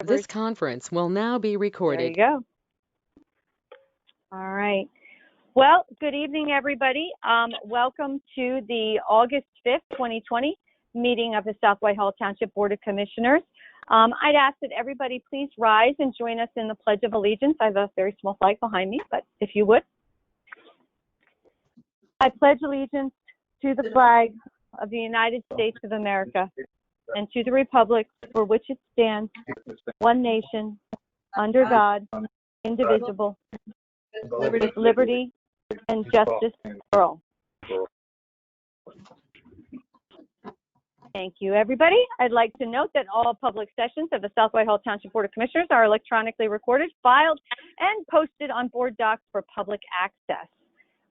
This conference will now be There recorded. you go. All right. Well, good evening, everybody. Welcome to the August 5th, 2020 meeting of the South Whitehall Township Board of Commissioners. I'd ask that everybody please rise and join us in the Pledge of Allegiance. I have a very small flag behind me, but if you would. I pledge allegiance to the flag of the United States of America and to the republic for which it stands, one nation, under God, indivisible, with liberty and justice for all. Thank you, everybody. I'd like to note that all public sessions of the South Whitehall Township Board of Commissioners are electronically recorded, filed, and posted on board docs for public access.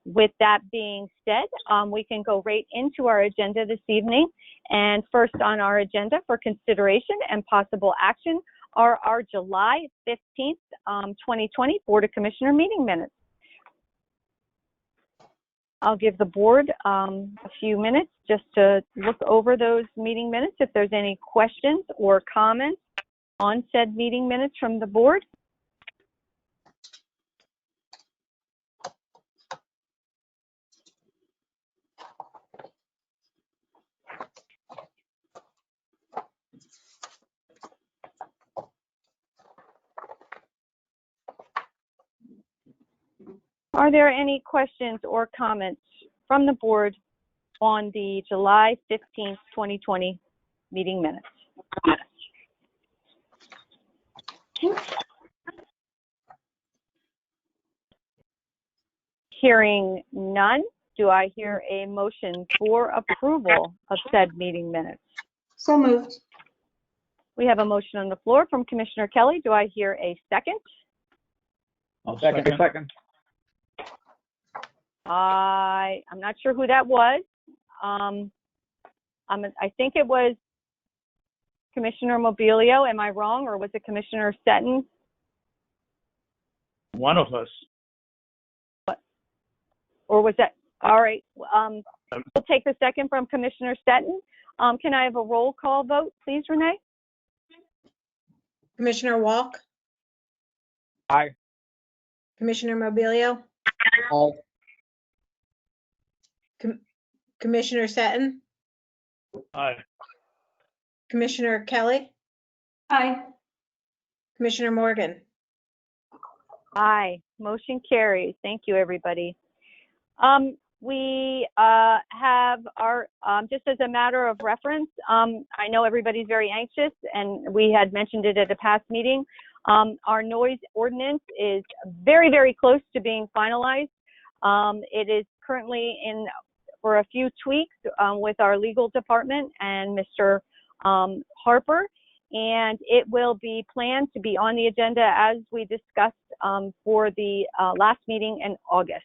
With that being said, we can go right into our agenda this evening. And first on our agenda for consideration and possible action are our July 15th, 2020 Board of Commissioner meeting minutes. I'll give the board a few minutes just to look over those meeting minutes if there's any questions or comments on said meeting minutes from the board. Are there any questions or comments from the board on the July 15th, 2020 meeting minutes? Hearing none, do I hear a motion for approval of said meeting minutes? So moved. We have a motion on the floor from Commissioner Kelly. Do I hear a second? I'll second. I'm not sure who that was. I think it was Commissioner Mobilio. Am I wrong, or was it Commissioner Stetton? One of us. Or was that, all right. We'll take the second from Commissioner Stetton. Can I have a roll call vote, please, Renee? Commissioner Walk, Aye. Commissioner Mobilio, Aye. Commissioner Seton, Aye. Commissioner Kelly. Aye. Commissioner Morgan. Aye, motion carries. Thank you, everybody. We have our, just as a matter of reference, I know everybody's very anxious, and we had mentioned it at a past meeting. Our noise ordinance is very, very close to being finalized. It is currently in for a few tweaks with our legal department and Mr. Harper, and it will be planned to be on the agenda as we discussed for the last meeting in August.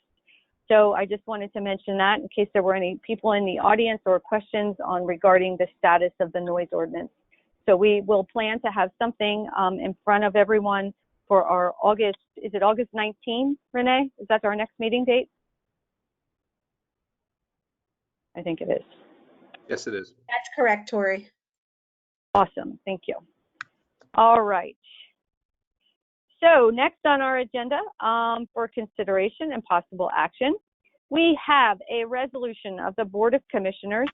So I just wanted to mention that in case there were any people in the audience or questions on regarding the status of the noise ordinance. So we will plan to have something in front of everyone for our August, is it August 19, Renee? Is that our next meeting date? I think it is. Yes, it is. That's correct, Tori. Awesome, thank you. All right. So next on our agenda for consideration and possible action, we have a resolution of the Board of Commissioners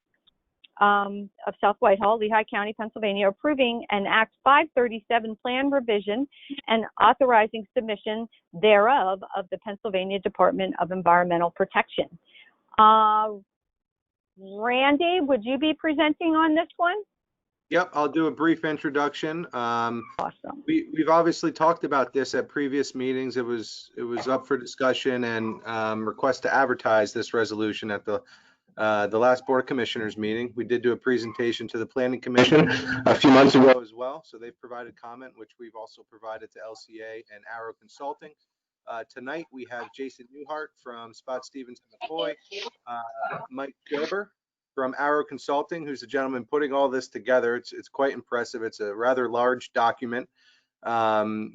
of South Whitehall, Lehigh County, Pennsylvania, approving an Act 537 plan revision and authorizing submission thereof of the Pennsylvania Department of Environmental Protection. Randy, would you be presenting on this one? Yep, I'll do a brief introduction. Awesome. We've obviously talked about this at previous meetings. It was up for discussion and request to advertise this resolution at the last Board of Commissioners meeting. We did do a presentation to the Planning Commission a few months ago as well. So they've provided comment, which we've also provided to LCA and Arrow Consulting. Tonight we have Jason Newhart from Spot Stevens & McCoy, Mike Gerber from Arrow Consulting, who's the gentleman putting all this together. It's quite impressive. It's a rather large document.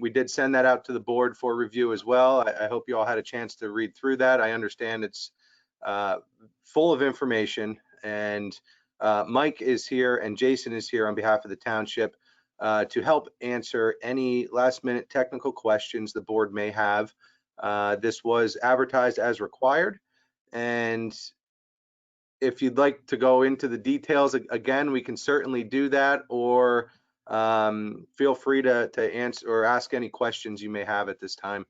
We did send that out to the board for review as well. I hope you all had a chance to read through that. I understand it's full of information, and Mike is here and Jason is here on behalf of the township to help answer any last-minute technical questions the board may have. This was advertised as required, and if you'd like to go into the details again, we can certainly do that, or feel free to answer or ask any questions you may have at this time.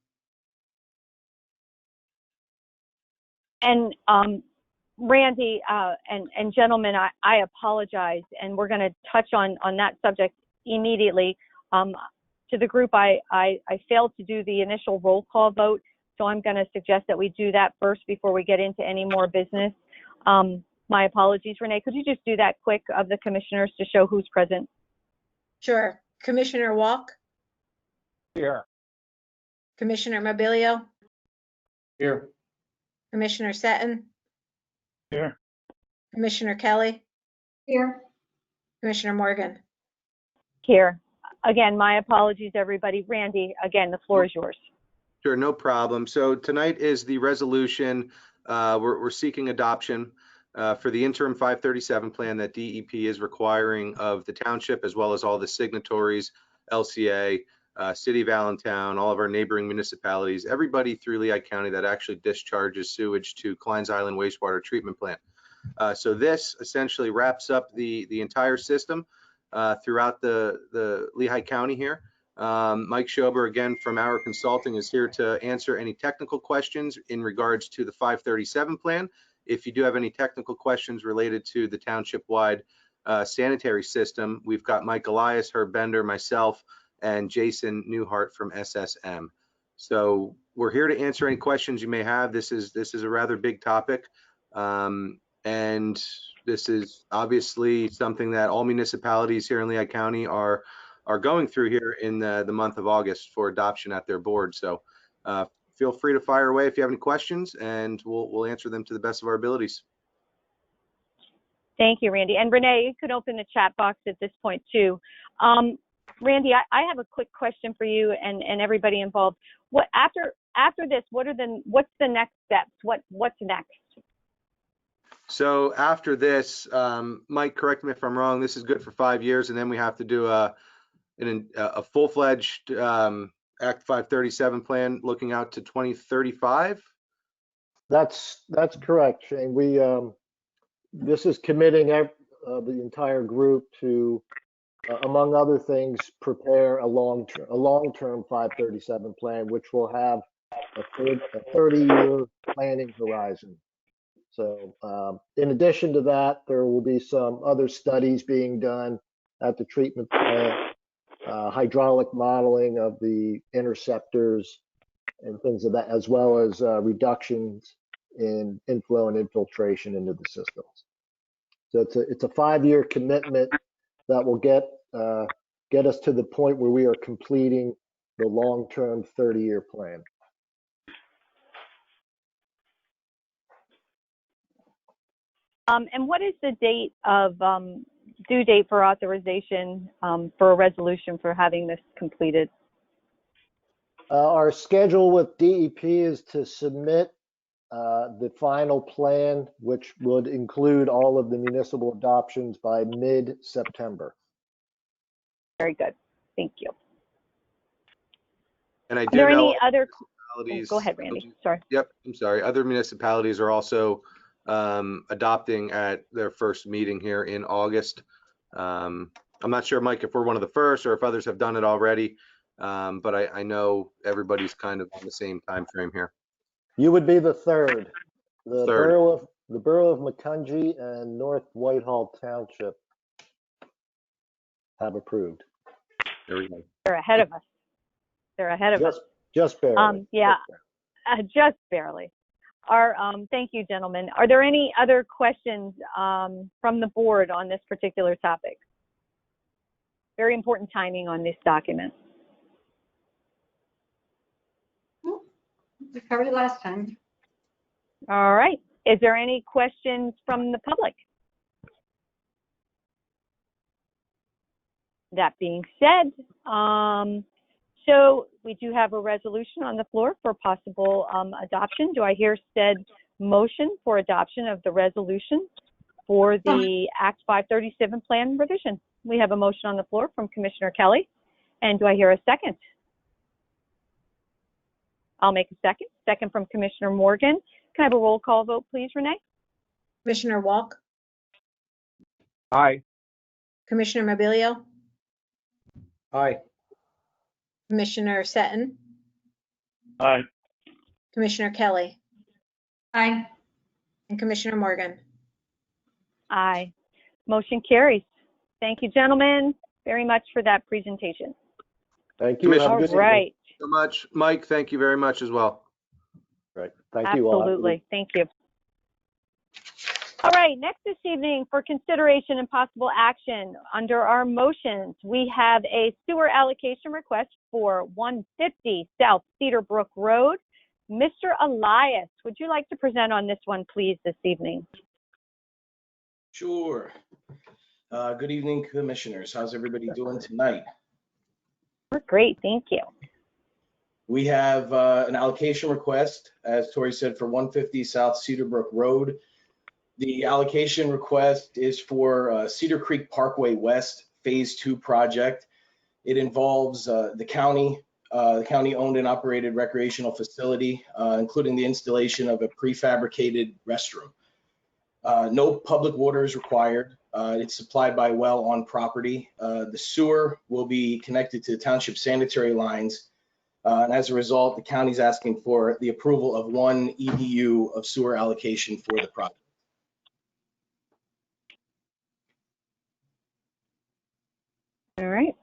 And Randy and gentlemen, I apologize, and we're going to touch on that subject immediately. To the group, I failed to do the initial roll call vote, so I'm going to suggest that we do that first before we get into any more business. My apologies. Renee, could you just do that quick of the commissioners to show who's present? Sure. Commissioner Walk, Here. Commissioner Mobilio, Here. Commissioner Seton, Here. Commissioner Kelly. Here. Commissioner Morgan. Here. Again, my apologies, everybody. Randy, again, the floor is yours. Sure, no problem. So tonight is the resolution. We're seeking adoption for the interim 537 plan that DEP is requiring of the township, as well as all the signatories, LCA, City of Allentown, all of our neighboring municipalities, everybody through Lehigh County that actually discharges sewage to Klein's Island Wastewater Treatment Plant. So this essentially wraps up the entire system throughout the Lehigh County here. Mike Schober, again, from our consulting, is here to answer any technical questions in regards to the 537 plan. If you do have any technical questions related to the township-wide sanitary system, we've got Mike Elias, Herb Bender, myself, and Jason Newhart from SSM. So we're here to answer any questions you may have. This is a rather big topic, and this is obviously something that all municipalities here in Lehigh County are going through here in the month of August for adoption at their board. So feel free to fire away if you have any questions, and we'll answer them to the best of our abilities. Thank you, Randy. And Renee, you could open the chat box at this point too. Randy, I have a quick question for you and everybody involved. What after this? What's the next steps? What's next? So after this, Mike, correct me if I'm wrong, this is good for 5 years, and then we have to do a full-fledged Act 537 plan looking out to 2035. That's correct, Shane. We this is committing the entire group to, among other things, prepare a long-term 537 plan, which will have a 30-year planning horizon. So in addition to that, there will be some other studies being done at the treatment plant, hydraulic modeling of the interceptors and things of that, as well as reductions in inflow and infiltration into the systems. So it's a 5-year commitment that will get us to the point where we are completing the long-term 30-year plan. And what is the date of due date for authorization for a resolution for having this completed? Our schedule with DEP is to submit the final plan, which would include all of the municipal adoptions, by mid-September. Very good. Thank you. And I Are do there know any other? Oh, municipalities. go ahead, Randy. Sorry. Yep, I'm sorry. Other municipalities are also adopting at their first meeting here in August. I'm not sure, Mike, if we're one of the first or if others have done it already, but I know everybody's kind of on the same time frame here. You would be the third. The Third. borough of Macungie and North Whitehall Township have approved. There we go. They're ahead of us. They're ahead of us. Just barely. Yeah, just barely. Thank you, gentlemen. Are there any other questions from the board on this particular topic? Very important timing on this document. We covered it last time. All right. Is there any questions from the public? That being said, so we do have a resolution on the floor for possible adoption. Do I hear said motion for adoption of the resolution for the Act 537 plan revision? We have a motion on the floor from Commissioner Kelly. And do I hear a second? I'll make a second. Second from Commissioner Morgan. Can I have a roll call vote, please, Renee? Commissioner Walk, Aye. Commissioner Mobilio, Aye. Commissioner Seton, Aye. Commissioner Kelly. Aye. And Commissioner Morgan. Aye. Motion carries. Thank you, gentlemen, very much for that presentation. Thank you. Have a All good evening. right. So much. Mike, thank you very much as well. Right. Thank you all. Absolutely. Thank you. All right, next this evening for consideration and possible action under our motions, we have a sewer allocation request for 150 South Cedar Brook Road. Mr. Elias, would you like to present on this one, please, this evening? Sure. Good evening, commissioners. How's everybody doing tonight? We're great, thank you. We have an allocation request, as Tori said, for 150 South Cedar Brook Road. The allocation request is for Cedar Creek Parkway West Phase 2 project. It involves the county owned and operated recreational facility, including the installation of a prefabricated restroom. No public water is required. It's supplied by well on property. The sewer will be connected to the township sanitary lines. And as a result, the county's asking for the approval of 1 EDU of sewer allocation for the project. All right.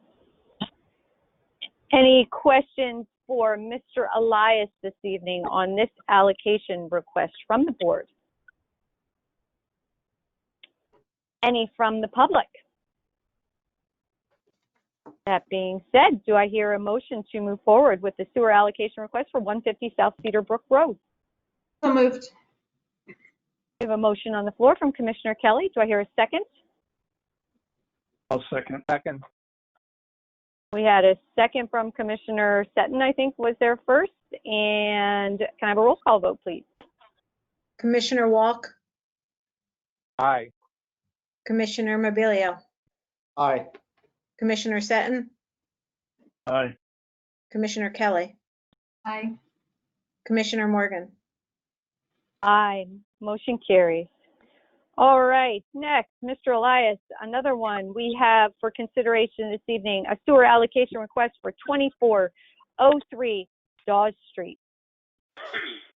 Any questions for Mr. Elias this evening on this allocation request from the board? Any from the public? That being said, do I hear a motion to move forward with the sewer allocation request for 150 South Cedar Brook Road? So moved. We have a motion on the floor from Commissioner Kelly. Do I hear a second? I'll second. Second. We had a second from Commissioner Seton, I think was there first. And can I have a roll call vote, please? Commissioner Walk, Aye. Commissioner Mobilio, Aye. Commissioner Seton, Aye. Commissioner Kelly. Aye. Commissioner Morgan. Aye. Motion carries. All right, next, Mr. Elias, another one we have for consideration this evening, a sewer allocation request for 2403 Dawes Street.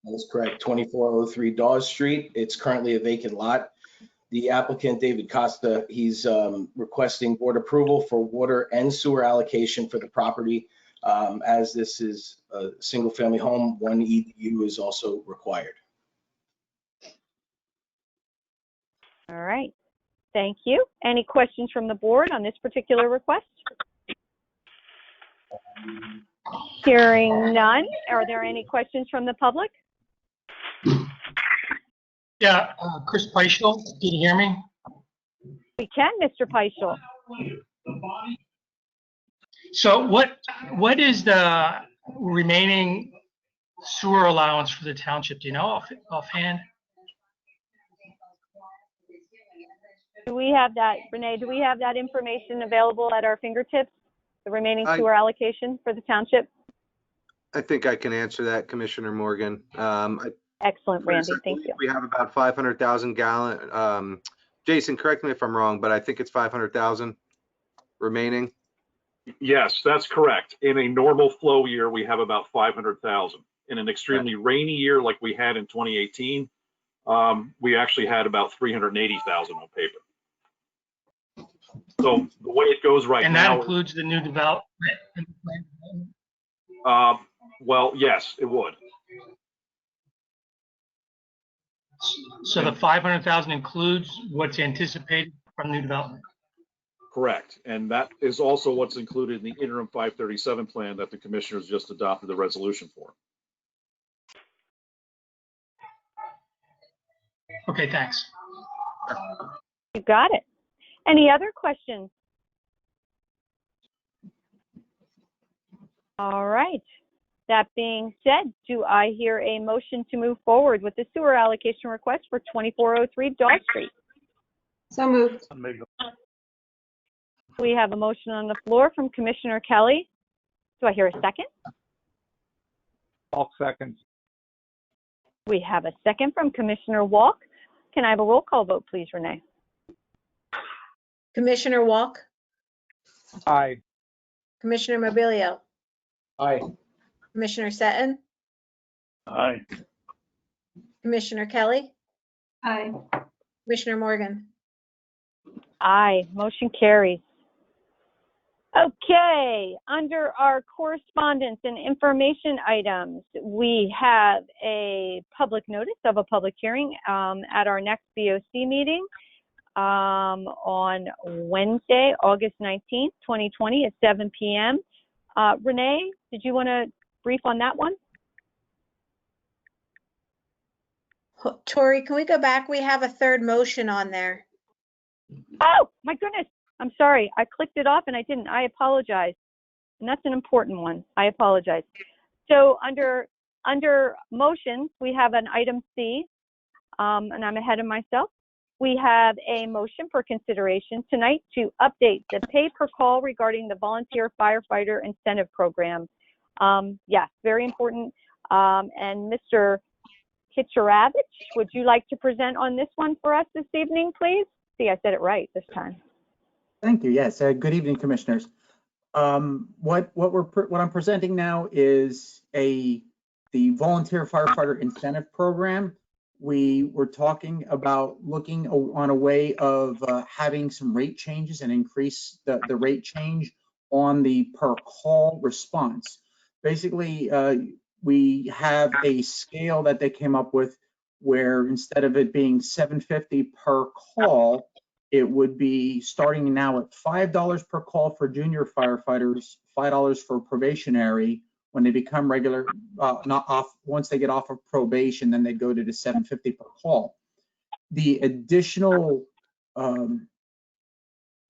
That is correct, 2403 Dawes Street. It's currently a vacant lot. The applicant, David Costa, he's requesting board approval for water and sewer allocation for the property. As this is a single-family home, 1 EDU is also required. All right, thank you. Any questions from the board on this particular request? Hearing none, are there any questions from the public? Yeah, Chris Peischel, can you hear me? We can, Mr. Peischel. So what is the remaining sewer allowance for the township? Do you know offhand? Do we have that, Renee, do we have that information available at our fingertips? The remaining sewer allocation for the township? I think I can answer that, Commissioner Morgan. Excellent, Randy, thank you. We have about 500,000 gallon. Jason, correct me if I'm wrong, but I think it's 500,000 remaining. Yes, that's correct. In a normal flow year, we have about 500,000. In an extremely rainy year like we had in 2018, we actually had about 380,000 on paper. So the way it goes right now. And that includes the new development? Well, yes, it would. So the 500,000 includes what's anticipated from new development? Correct. And that is also what's included in the interim 537 plan that the commissioners just adopted the resolution for. Okay, thanks. You got it. Any other questions? All right. That being said, do I hear a motion to move forward with the sewer allocation request for 2403 Dawes Street? So moved. We have a motion on the floor from Commissioner Kelly. Do I hear a second? All seconds. We have a second from Commissioner Walk. Can I have a roll call vote, please, Renee? Commissioner Walk, Aye. Commissioner Mobilio, Aye. Commissioner Seton, Aye. Commissioner Kelly. Aye. Commissioner Morgan. Aye, motion carries. Okay, under our correspondence and information items, we have a public notice of a public hearing at our next BOC meeting on Wednesday, August 19th, 2020 at 7 p.m. Renee, did you want to brief on that one? Tori, can we go back? We have a third motion on there. Oh, my goodness. I'm sorry. I clicked it off and I didn't. I apologize. And that's an important one. I apologize. So under motions, we have an item C, and I'm ahead of myself. We have a motion for consideration tonight to update the pay per call regarding the volunteer firefighter incentive program. Yes, very important. And Mr. Kitcheravich, would you like to present on this one for us this evening, please? See, I said it right this time. Thank you. Yes. Good evening, commissioners. What I'm presenting now is the volunteer firefighter incentive program. We were talking about looking on a way of having some rate changes and increase the rate change on the per call response. Basically, we have a scale that they came up with where instead of it being $7.50 per call, it would be starting now at $5 per call for junior firefighters, $5 for probationary. When they become regular, once they get off of probation, then they go to the $7.50 per call. The additional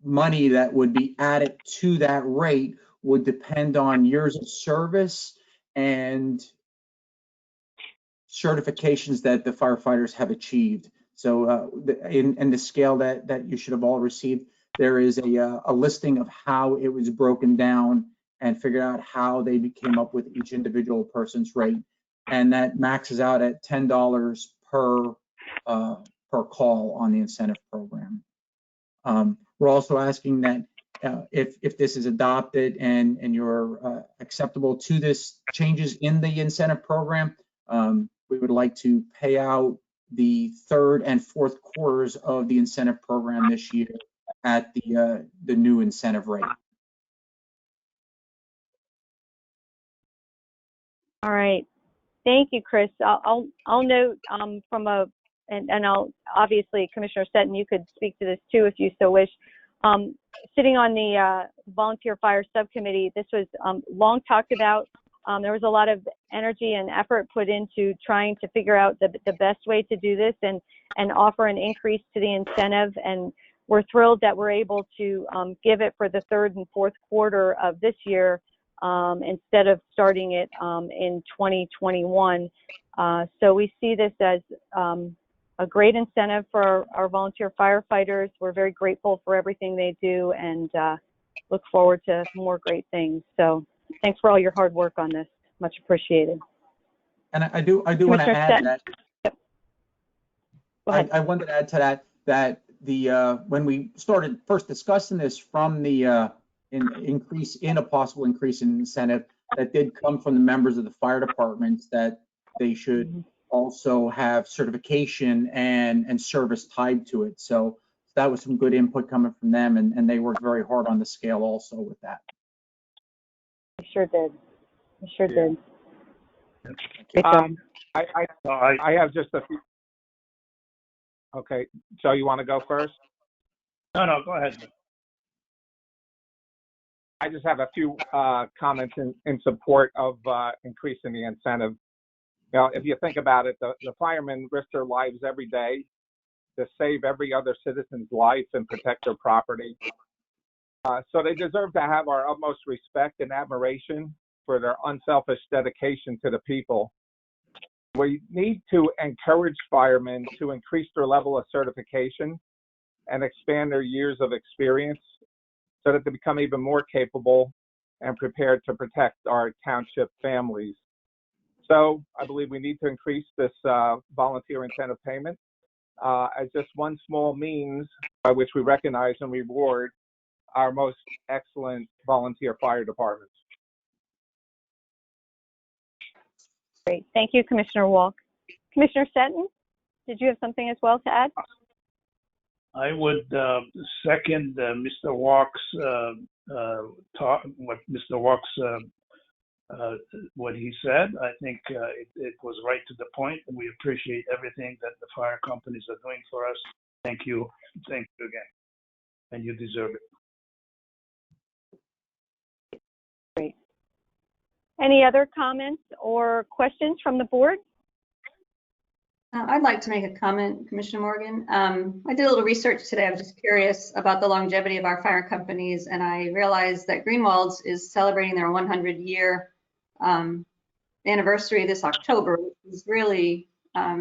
money that would be added to that rate would depend on years of service and certifications that the firefighters have achieved. So in the scale that you should have all received, there is a listing of how it was broken down and figured out how they came up with each individual person's rate. And that maxes out at $10 per call on the incentive program. We're also asking that if this is adopted and you're acceptable to this changes in the incentive program, we would like to pay out the third and fourth quarters of the incentive program this year at the new incentive rate. All right. Thank you, Chris. I'll note from and I'll obviously, Commissioner Seton, you could speak to this too if you so wish. Sitting on the volunteer fire subcommittee, this was long talked about. There was a lot of energy and effort put into trying to figure out the best way to do this and offer an increase to the incentive. And we're thrilled that we're able to give it for the third and fourth quarter of this year instead of starting it in 2021. So we see this as a great incentive for our volunteer firefighters. We're very grateful for everything they do and look forward to more great things. So thanks for all your hard work on this. Much appreciated. And I do want to add that. Yep. Go ahead. I wanted to add to that the when we started first discussing this from the a possible increase in incentive, that did come from the members of the fire departments that they should also have certification and service tied to it. So that was some good input coming from them, and they worked very hard on the scale also with that. I sure did. I sure did. I have just a few. Okay, Joe, you want to go first? No, go ahead. I just have a few comments in support of increasing the incentive. You know, if you think about it, the firemen risk their lives every day to save every other citizen's life and protect their property. So they deserve to have our utmost respect and admiration for their unselfish dedication to the people. We need to encourage firemen to increase their level of certification and expand their years of experience so that they become even more capable and prepared to protect our township families. So I believe we need to increase this volunteer incentive payment as just one small means by which we recognize and reward our most excellent volunteer fire departments. Great. Thank you, Commissioner Walk. Commissioner Seton, did you have something as well to add? I would second Mr. Walk's talk, what Mr. Walk's what he said. I think it was right to the point, and we appreciate everything that the fire companies are doing for us. Thank you again, and you deserve it. Great. Any other comments or questions from the board? I'd like to make a comment, Commissioner Morgan. I did a little research today. I was just curious about the longevity of our fire companies, and I realized that Greenwald's is celebrating their 100-year anniversary this October, which is really a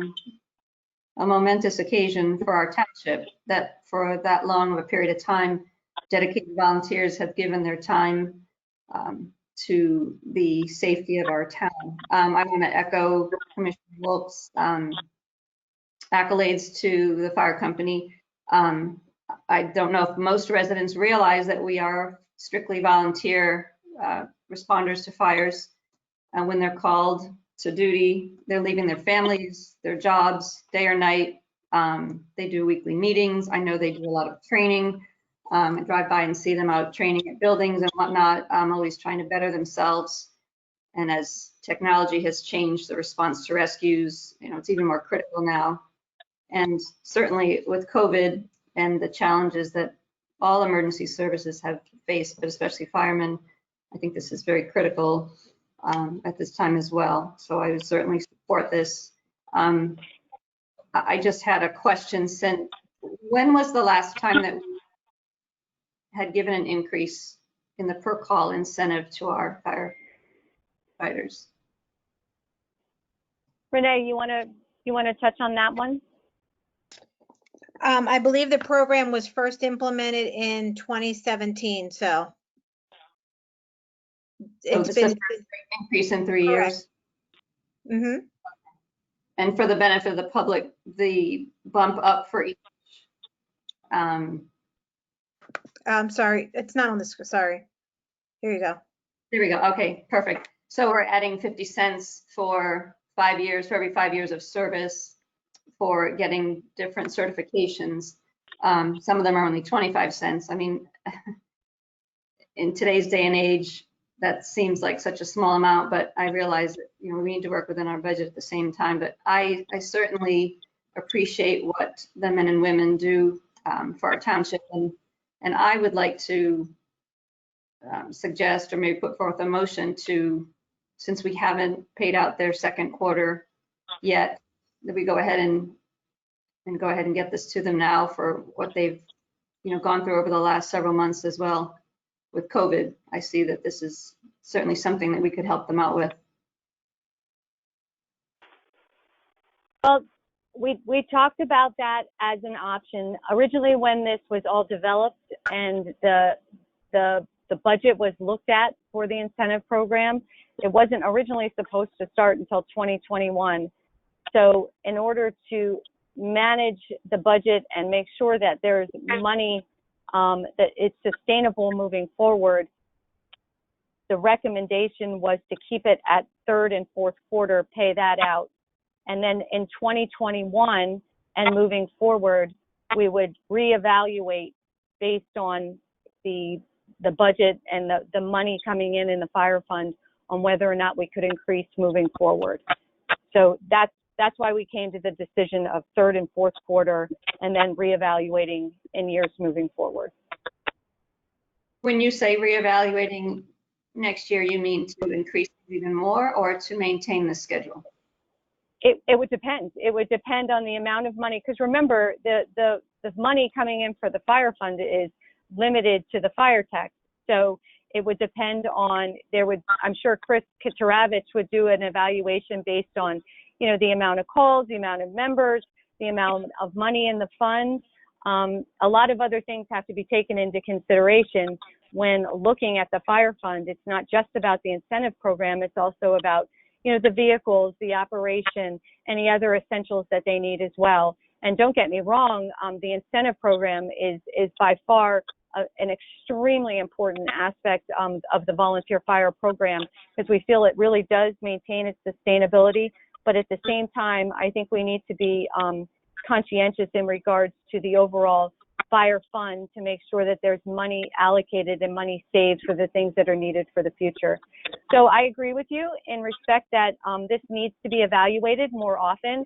momentous occasion for our township, that for that long of a period of time, dedicated volunteers have given their time to the safety of our town. I want to echo Commissioner Wolf's accolades to the fire company. I don't know if most residents realize that we are strictly volunteer responders to fires. When they're called to duty, they're leaving their families, their jobs, day or night. They do weekly meetings. I know they do a lot of training. I drive by and see them out training at buildings and whatnot, always trying to better themselves. And as technology has changed the response to rescues, it's even more critical now. And certainly with COVID and the challenges that all emergency services have faced, but especially firemen, I think this is very critical at this time as well. So I would certainly support this. I just had a question. When was the last time that we had given an increase in the per call incentive to our firefighters? Renee, you want to touch on that one? I believe the program was first implemented in 2017, so it's been an increase in 3 years. Mm-hmm. And for the benefit of the public, the bump up for each. I'm sorry, it's not on the screen. Sorry. Here you go. There we go. Okay, perfect. So we're adding 50 cents for 5 years, for every 5 years of service, for getting different certifications. Some of them are only 25 cents. I mean, in today's day and age, that seems like such a small amount, but I realize that, we need to work within our budget at the same time. But I certainly appreciate what the men and women do for our township. And I would like to suggest, or maybe put forth a motion to, since we haven't paid out their second quarter yet, that we go ahead and get this to them now for what they've gone through over the last several months as well with COVID. I see that this is certainly something that we could help them out with. Well, we talked about that as an option originally when this was all developed and the budget was looked at for the incentive program. It wasn't originally supposed to start until 2021. So in order to manage the budget and make sure that there's money, that it's sustainable moving forward, the recommendation was to keep it at third and fourth quarter, pay that out. And then in 2021 and moving forward, we would reevaluate based on the budget and the money coming in the fire fund on whether or not we could increase moving forward. So that's why we came to the decision of third and fourth quarter and then reevaluating in years moving forward. When you say reevaluating next year, you mean to increase even more or to maintain the schedule? It would depend. It would depend on the amount of money, because remember, the money coming in for the fire fund is limited to the fire tax. So it would depend on, I'm sure Chris Kitaravich would do an evaluation based on, the amount of calls, the amount of members, the amount of money in the fund. A lot of other things have to be taken into consideration, when looking at the fire fund, it's not just about the incentive program, it's also about, you know, the vehicles, the operation, any other essentials that they need as well. And don't get me wrong, the incentive program is by far an extremely important aspect of the volunteer fire program, because we feel it really does maintain its sustainability. But at the same time, I think we need to be conscientious in regards to the overall fire fund to make sure that there's money allocated and money saved for the things that are needed for the future. So I agree with you in respect that this needs to be evaluated more often.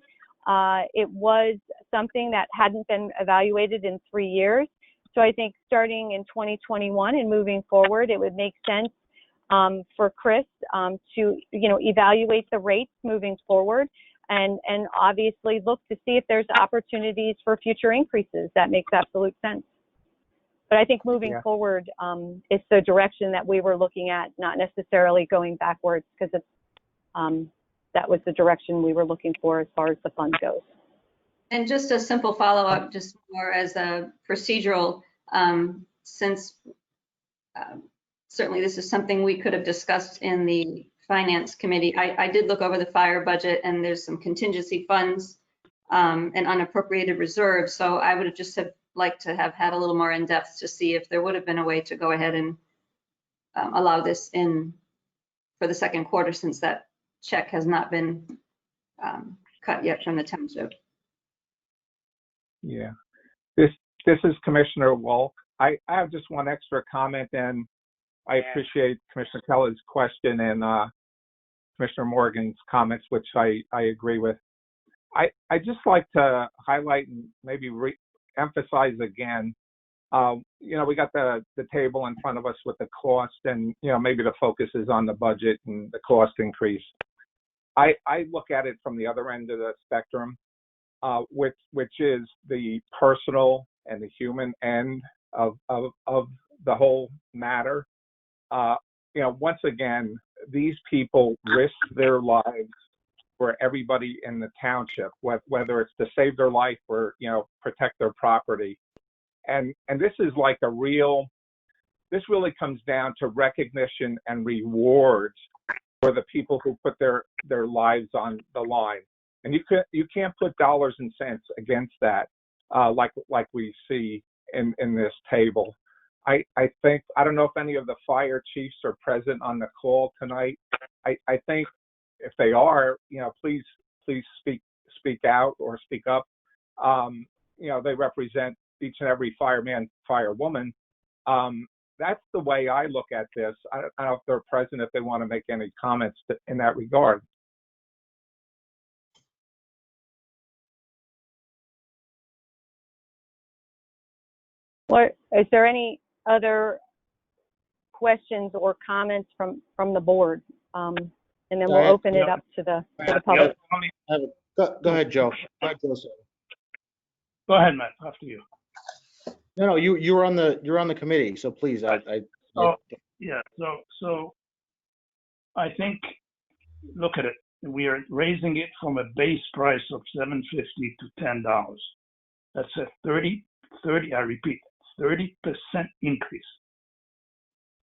It was something that hadn't been evaluated in 3 years. So I think starting in 2021 and moving forward, it would make sense for Chris to, you know, evaluate the rates moving forward and obviously look to see if there's opportunities for future increases. That makes absolute sense. But I think moving forward is the direction that we were looking at, not necessarily going backwards, because it's that was the direction we were looking for as far as the fund goes. And just a simple follow-up, just more as a procedural, since certainly this is something we could have discussed in the Finance Committee. I did look over the fire budget, and there's some contingency funds and unappropriated reserves. So I would have just liked to have had a little more in depth to see if there would have been a way to go ahead and allow this in for the second quarter, since that check has not been cut yet from the township. Yeah, this is Commissioner Wolk. I have just one extra comment, and I appreciate Commissioner Keller's question and Commissioner Morgan's comments, which I agree with. I just like to highlight and maybe emphasize again, you know, we got the table in front of us with the cost, and, you know, maybe the focus is on the budget and the cost increase. I look at it from the other end of the spectrum, which is the personal and the human end of the whole matter. You know, once again, these people risk their lives for everybody in the township, whether it's to save their life or, you know, protect their property. And this is like this really comes down to recognition and rewards for the people who put their lives on the line. And you can't put dollars and cents against that, like we see in this table. I think, I don't know if any of the fire chiefs are present on the call tonight. I think if they are, you know, please speak out or speak up. You know, they represent each and every fireman, firewoman. That's the way I look at this. I don't know if they're present, if they want to make any comments in that regard. What, is there any other questions or comments from the board? And then we'll open it up to the public. Go ahead, Joe. Go ahead, Joseph. Go ahead, Matt, after you. No, you're on the committee, so please, Yeah, so I think, look at it. We are raising it from a base price of $7.50 to $10. That's a 30, I repeat, 30% increase.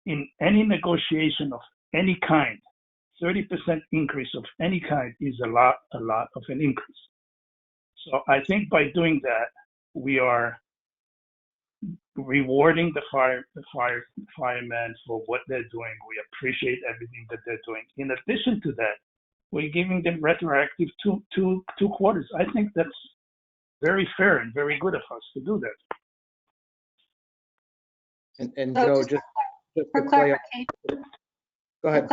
In any negotiation of any kind, 30% increase of any kind is a lot of an increase. So I think by doing that, we are rewarding the firemen for what they're doing. We appreciate everything that they're doing. In addition to that, we're giving them retroactive two quarters. I think that's very fair and very good of us to do that. and So Joe, just just for to play up. clarification. Go ahead.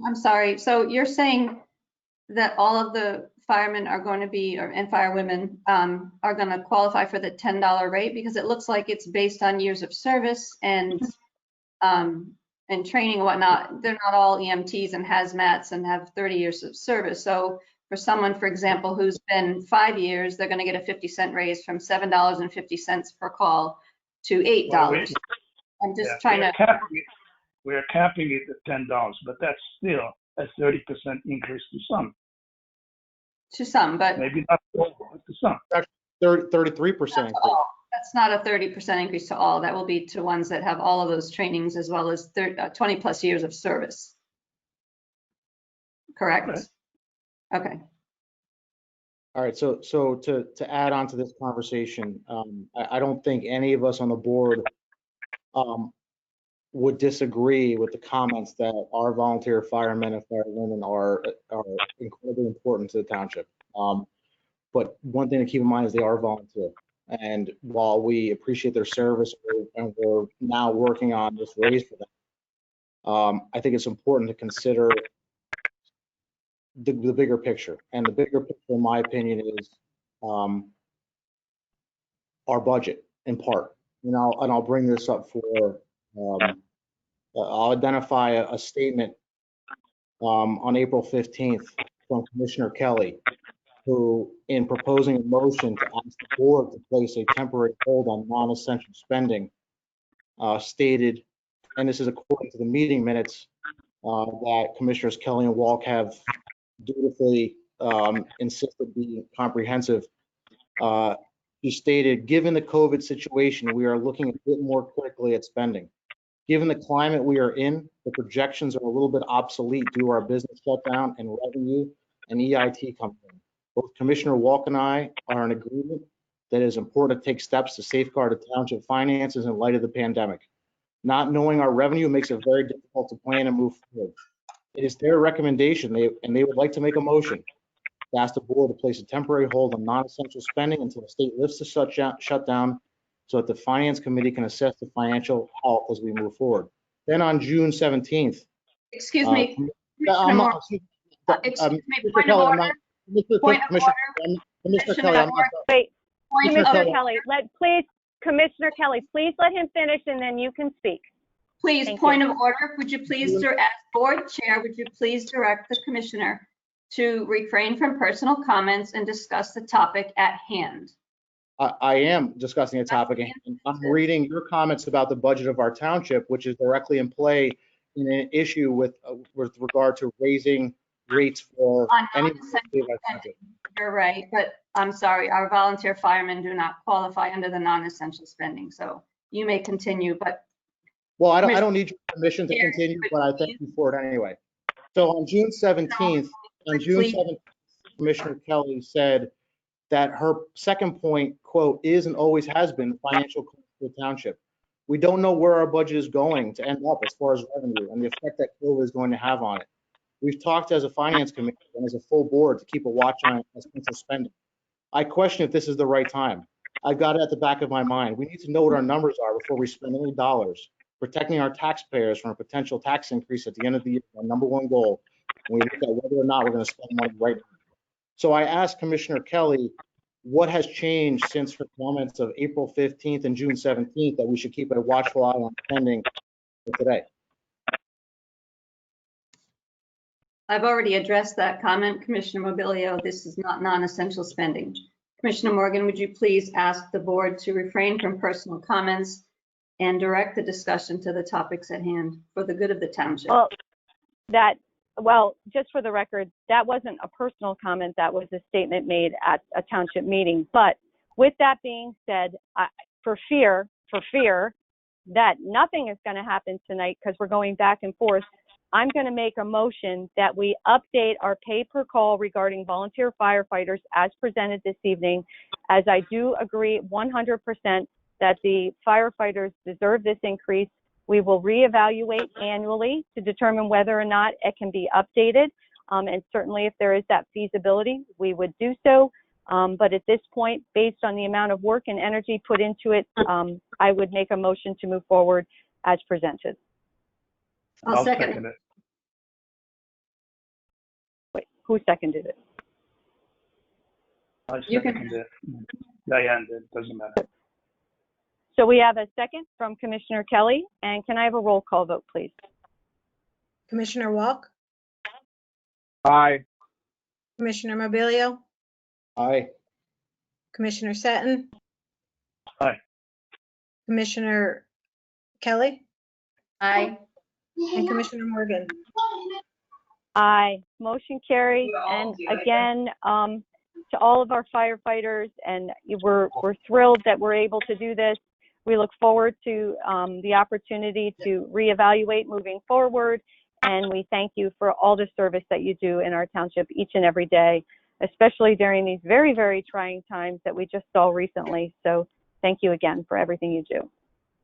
I'm sorry. So you're saying that all of the firemen are going to be, and firewomen are going to qualify for the $10 rate, because it looks like it's based on years of service and training and whatnot. They're not all EMTs and hazmats and have 30 years of service. So for someone, for example, who's been 5 years, they're going to get a 50-cent raise from $7.50 per call to $8. Well, I'm just trying to. We're capping it at $10, but that's still a 30% increase to some. To some, but maybe not all, but to some. 33% increase. That's not a 30% increase to all. That will be to ones that have all of those trainings as well as 20 plus years of service. Correct? Right. Okay. All right, so to add on to this conversation, I don't think any of us on the board would disagree with the comments that our volunteer firemen and firewomen are incredibly important to the township. But one thing to keep in mind is they are volunteer. And while we appreciate their service and we're now working on this raise for them, I think it's important to consider the bigger picture. And the bigger picture, in my opinion, is our budget in part. And I'll bring this up for, I'll identify a statement on April 15th from Commissioner Kelly, who, in proposing a motion to ask the board to place a temporary hold on non-essential spending, stated, and this is according to the meeting minutes that Commissioners Kelly and Walk have dutifully insisted be comprehensive. He stated, given the COVID situation, we are looking a bit more critically at spending. Given the climate we are in, the projections are a little bit obsolete due to our business shutdown and revenue and EIT coming in. Both Commissioner Walk and I are in agreement that it is important to take steps to safeguard the township finances in light of the pandemic. Not knowing our revenue makes it very difficult to plan and move forward. It is their recommendation, and they would like to make a motion to ask the board to place a temporary hold on non-essential spending until the state lifts the shutdown so that the Finance Committee can assess the financial health as we move forward. Then on June 17th. Excuse me. I'm not, excuse me, Mr. point Kelly, of I'm order. not, Point of order. Commissioner Kelly, I'm not. Wait, Point Commissioner of, Kelly, Commissioner Kelly, please let him finish and then you can speak. please, Thank point you. of order. Would you please, as board chair, would you please direct the commissioner to refrain from personal comments and discuss the topic at hand? I am discussing a topic, and I'm reading your comments about the budget of our township, which is directly in play in an issue with regard to raising rates for any. You're right, but I'm sorry, our volunteer firemen do not qualify under the non-essential spending, so you may continue, but. Well, I don't need your permission to continue, but I thank you for it anyway. So on June 17th, Commissioner Kelly said that her second point, quote, is and always has been financial cost to the township. We don't know where our budget is going to end up as far as revenue and the effect that COVID is going to have on it. We've talked as a finance committee and as a full board to keep a watch on essential spending. I question if this is the right time. I've got it at the back of my mind. We need to know what our numbers are before we spend any dollars. Protecting our taxpayers from a potential tax increase at the end of the year is our number one goal. And we look at whether or not we're going to spend money right now. So I asked Commissioner Kelly, what has changed since her comments of April 15th and June 17th that we should keep a watchful eye on spending for today? I've already addressed that comment, Commissioner Mobilio. This is not non-essential spending. Commissioner Morgan, would you please ask the board to refrain from personal comments and direct the discussion to the topics at hand for the good of the township? Well, just for the record, that wasn't a personal comment. That was a statement made at a township meeting. But with that being said, for fear that nothing is going to happen tonight because we're going back and forth, I'm going to make a motion that we update our pay per call regarding volunteer firefighters as presented this evening, as I do agree 100% that the firefighters deserve this increase. We will reevaluate annually to determine whether or not it can be updated. And certainly if there is that feasibility, we would do so. But at this point, based on the amount of work and energy put into it, I would make a motion to move forward as presented. I'll second it. Wait, who seconded it? I seconded it. Diane did, doesn't matter. So we have a second from Commissioner Kelly, and can I have a roll call vote, please? Commissioner Walk, Aye. Commissioner Mobilio, Aye. Commissioner Seton, Aye. Commissioner Kelly, Aye. and Commissioner Morgan. Aye. Motion carries. And again, to all of our firefighters, and we're thrilled that we're able to do this. We look forward to the opportunity to reevaluate moving forward, and we thank you for all the service that you do in our township each and every day, especially during these very, very trying times that we just saw recently. So thank you again for everything you do.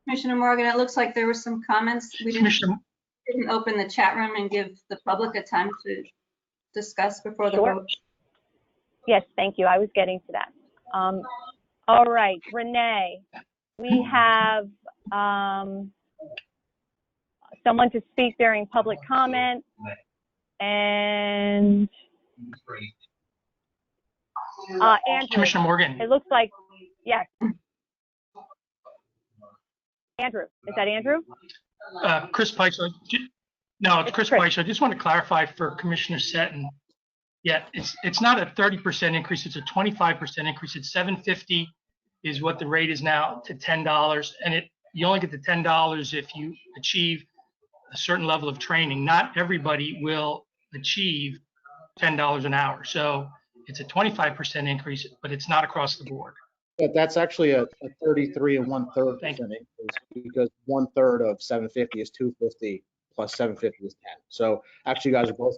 Commissioner Morgan, it looks like there were some comments. We didn't open the chat room and give the public a time to discuss before the vote. Yes, thank you. I was getting to that. All right, Renee, we have someone to speak during public comment, and Andrew. Commissioner Morgan. It looks like, yes. Andrew, is that Andrew? Chris Peichel. No, it's Chris Peichel. I just want to clarify for Commissioner Seton. Yeah, it's not a 30% increase. It's a 25% increase. It's $7.50 is what the rate is now to $10, and you only get the $10 if you achieve a certain level of training. Not everybody will achieve $10 an hour. So it's a 25% increase, but it's not across the board. But that's actually a 33 and 1/3% increase, because 1/3 of 750 is 250 plus 750 is 10. So actually, you guys are both.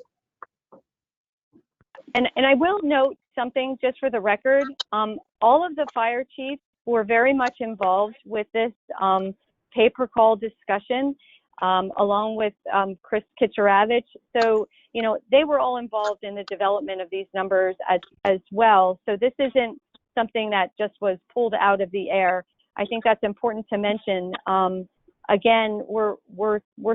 And I will note something just for the record. All of the fire chiefs were very much involved with this pay-per-call discussion, along with Chris Kitcheravich. So, you know, they were all involved in the development of these numbers as well. So this isn't something that just was pulled out of the air. I think that's important to mention. Again, we're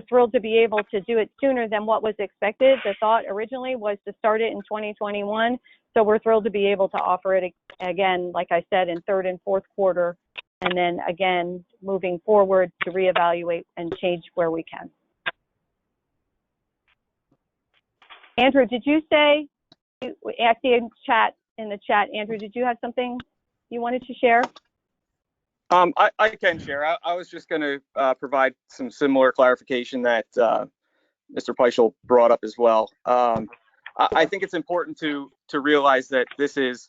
thrilled to be able to do it sooner than what was expected. The thought originally was to start it in 2021. So we're thrilled to be able to offer it again, like I said, in third and fourth quarter, and then again, moving forward to reevaluate and change where we can. Andrew, did you say, I see in the chat, Andrew, did you have something you wanted to share? I can share. I was just going to provide some similar clarification that Mr. Peichel brought up as well. I think it's important to realize that this is,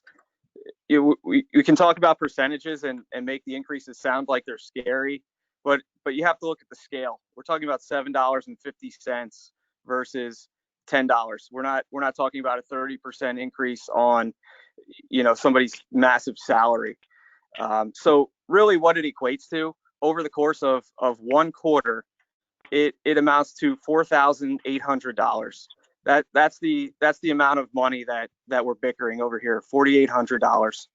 we can talk about percentages and make the increases sound like they're scary, but you have to look at the scale. We're talking about $7.50 versus $10. We're not talking about a 30% increase on, you know, somebody's massive salary. So really what it equates to over the course of one quarter, it amounts to $4,800. That's the amount of money that we're bickering over here, $4,800.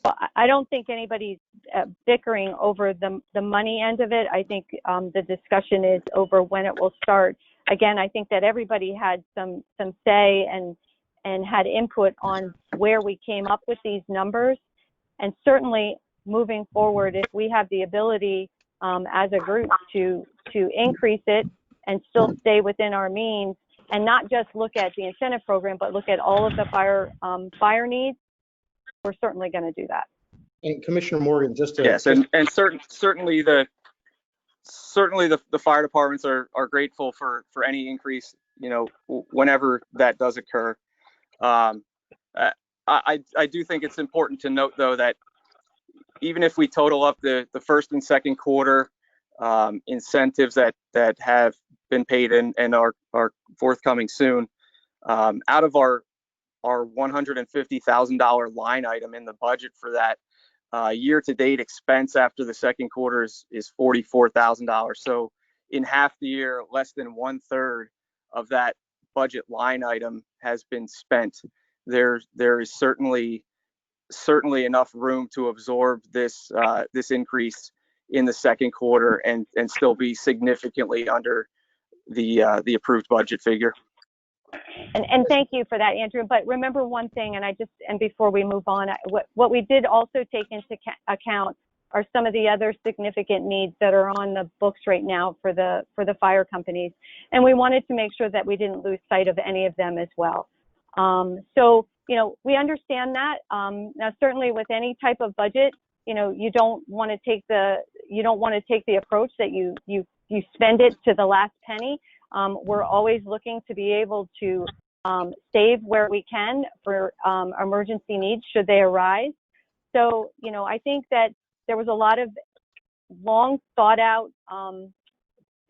Well, I don't think anybody's bickering over the money end of it. I think the discussion is over when it will start. Again, I think that everybody had some say and had input on where we came up with these numbers. And certainly moving forward, if we have the ability as a group to increase it and still stay within our means, and not just look at the incentive program, but look at all of the fire needs, we're certainly going to do that. And Commissioner Morgan, just to certainly the fire departments are grateful for any increase, you know, whenever that does occur. I do think it's important to note, though, that even if we total up the first and second quarter incentives that have been paid and are forthcoming soon, out of our $150,000 line item in the budget for that, year-to-date expense after the second quarter is $44,000. So in half the year, less than 1/3 of that budget line item has been spent. There is certainly enough room to absorb this increase in the second quarter and still be significantly under the approved budget figure. And thank you for that, Andrew. But remember one thing, and before we move on, what we did also take into account are some of the other significant needs that are on the books right now for the fire companies, and we wanted to make sure that we didn't lose sight of any of them as well. So, you know, we understand that. Now, certainly with any type of budget, you know, you don't want to take the approach that you spend it to the last penny. We're always looking to be able to save where we can for emergency needs should they arise. So, you know, I think that there was a lot of long thought out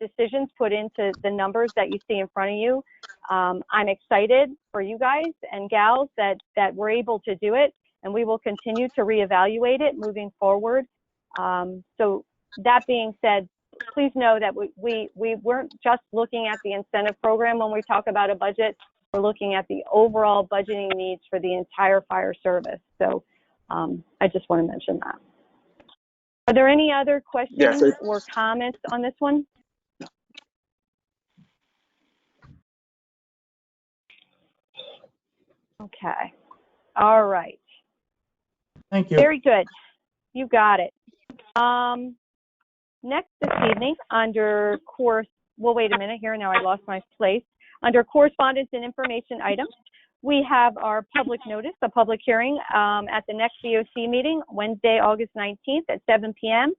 decisions put into the numbers that you see in front of you. I'm excited for you guys and gals that we're able to do it, and we will continue to reevaluate it moving forward. So that being said, please know that we weren't just looking at the incentive program when we talk about a budget. We're looking at the overall budgeting needs for the entire fire service. So I just want to mention that. Are there any other questions or comments on this one? Okay. All right. Thank you. Very good. You got it. Next this evening, under well, wait a minute here. Now I lost my place. Under correspondence and information items, we have our public notice, a public hearing at the next BOC meeting, Wednesday, August 19th at 7 p.m.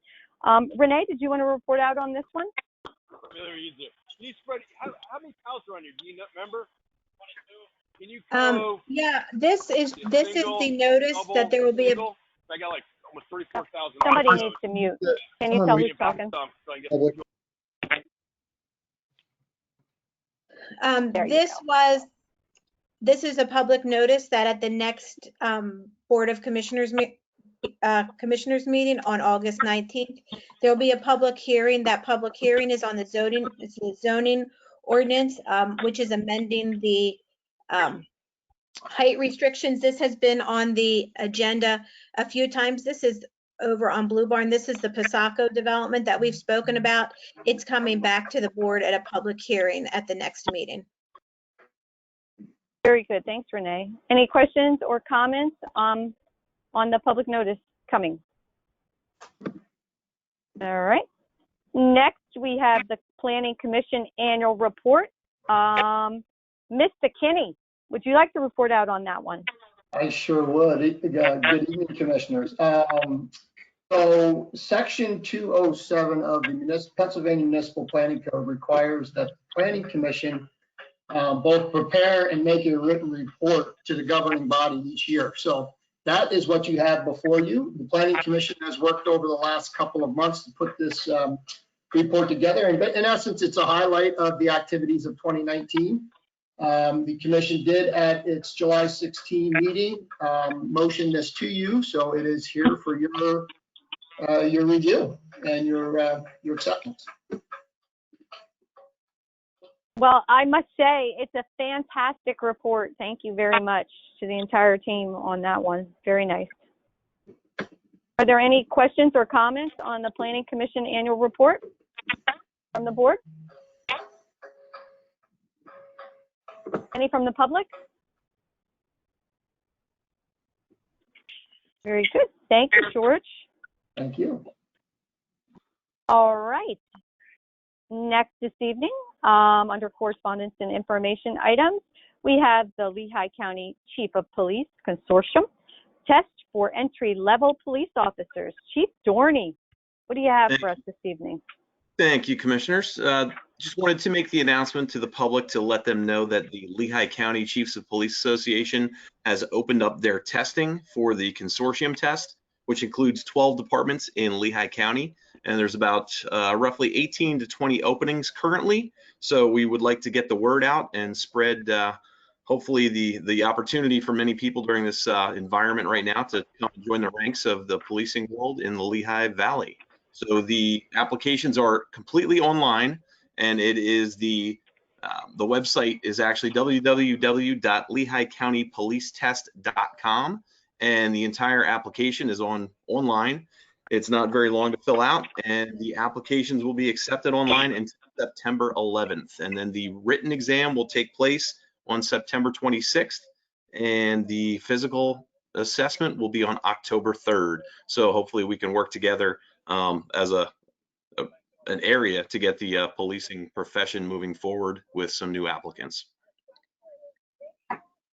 Renee, did you want to report out on this one? Really easy. Can you spread, how many cows are on here? Do you remember? 22? Can you go? Yeah, this is the notice double, that there will be single? I got like almost 34,000. Somebody needs to mute. Can you tell who's talking? This is a public notice that at the next Board of Commissioners meeting on August 19th, there will be a public hearing. That public hearing is on the zoning ordinance, which is amending the height restrictions. This has been on the agenda a few times. This is over on Blue Barn. This is the Pasaco development that we've spoken about. It's coming back to the board at a public hearing at the next meeting. Very good. Thanks, Renee. Any questions or comments on the public notice coming? All right. Next, we have the Planning Commission annual report. Mr. Kinney, would you like to report out on that one? I sure would. Good evening, Commissioners. So Section 207 of the Pennsylvania Municipal Planning Code requires that the Planning Commission both prepare and make a written report to the governing body each year. So that is what you have before you. The Planning Commission has worked over the last couple of months to put this report together. And in essence, it's a highlight of the activities of 2019. The commission did at its July 16 meeting motion this to you, so it is here for your review and your acceptance. Well, I must say it's a fantastic report. Thank you very much to the entire team on that one. Very nice. Are there any questions or comments on the Planning Commission annual report from the board? Any from the public? Very good. Thank you, George. Thank you. All right. Next this evening, under correspondence and information items, we have the Lehigh County Chief of Police Consortium test for entry-level police officers. Chief Dorney, what do you have for us this evening? Thank you, Commissioners. Just wanted to make the announcement to the public to let them know that the Lehigh County Chiefs of Police Association has opened up their testing for the consortium test, which includes 12 departments in Lehigh County. And there's about roughly 18 to 20 openings currently. So we would like to get the word out and spread hopefully the opportunity for many people during this environment right now to come join the ranks of the policing world in the Lehigh Valley. So the applications are completely online, and it is the website is actually www.lehighcountypolicetest.com, and the entire application is online. It's not very long to fill out, and the applications will be accepted online until September 11th. And then the written exam will take place on September 26th, and the physical assessment will be on October 3rd. So hopefully we can work together as an area to get the policing profession moving forward with some new applicants.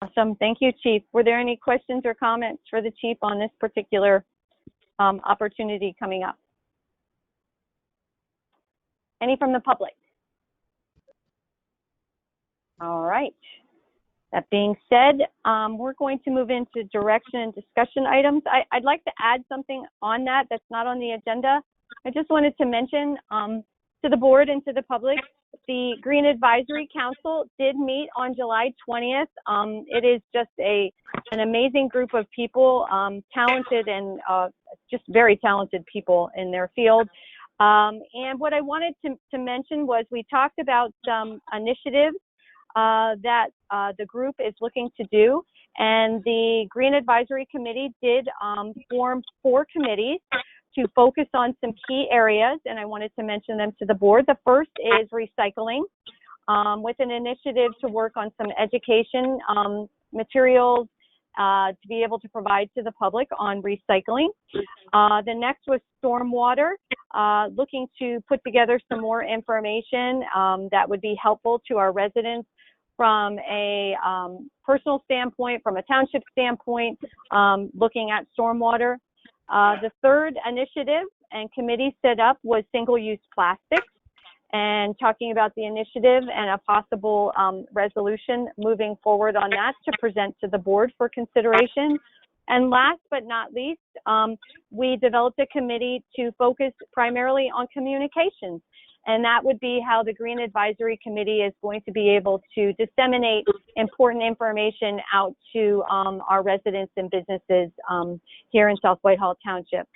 Awesome. Thank you, Chief. Were there any questions or comments for the Chief on this particular opportunity coming up? Any from the public? All right. That being said, we're going to move into direction and discussion items. I'd like to add something on that that's not on the agenda. I just wanted to mention to the board and to the public, the Green Advisory Council did meet on July 20th. It is just an amazing group of people, talented and just very talented people in their field. And what I wanted to mention was we talked about some initiatives that the group is looking to do. And the Green Advisory Committee did form 4 committees to focus on some key areas, and I wanted to mention them to the board. The first is recycling, with an initiative to work on some education materials to be able to provide to the public on recycling. The next was stormwater, looking to put together some more information that would be helpful to our residents from a personal standpoint, from a township standpoint, looking at stormwater. The third initiative and committee set up was single-use plastics, and talking about the initiative and a possible resolution moving forward on that to present to the board for consideration. And last but not least, we developed a committee to focus primarily on communications. And that would be how the Green Advisory Committee is going to be able to disseminate important information out to our residents and businesses here in South Whitehall Township.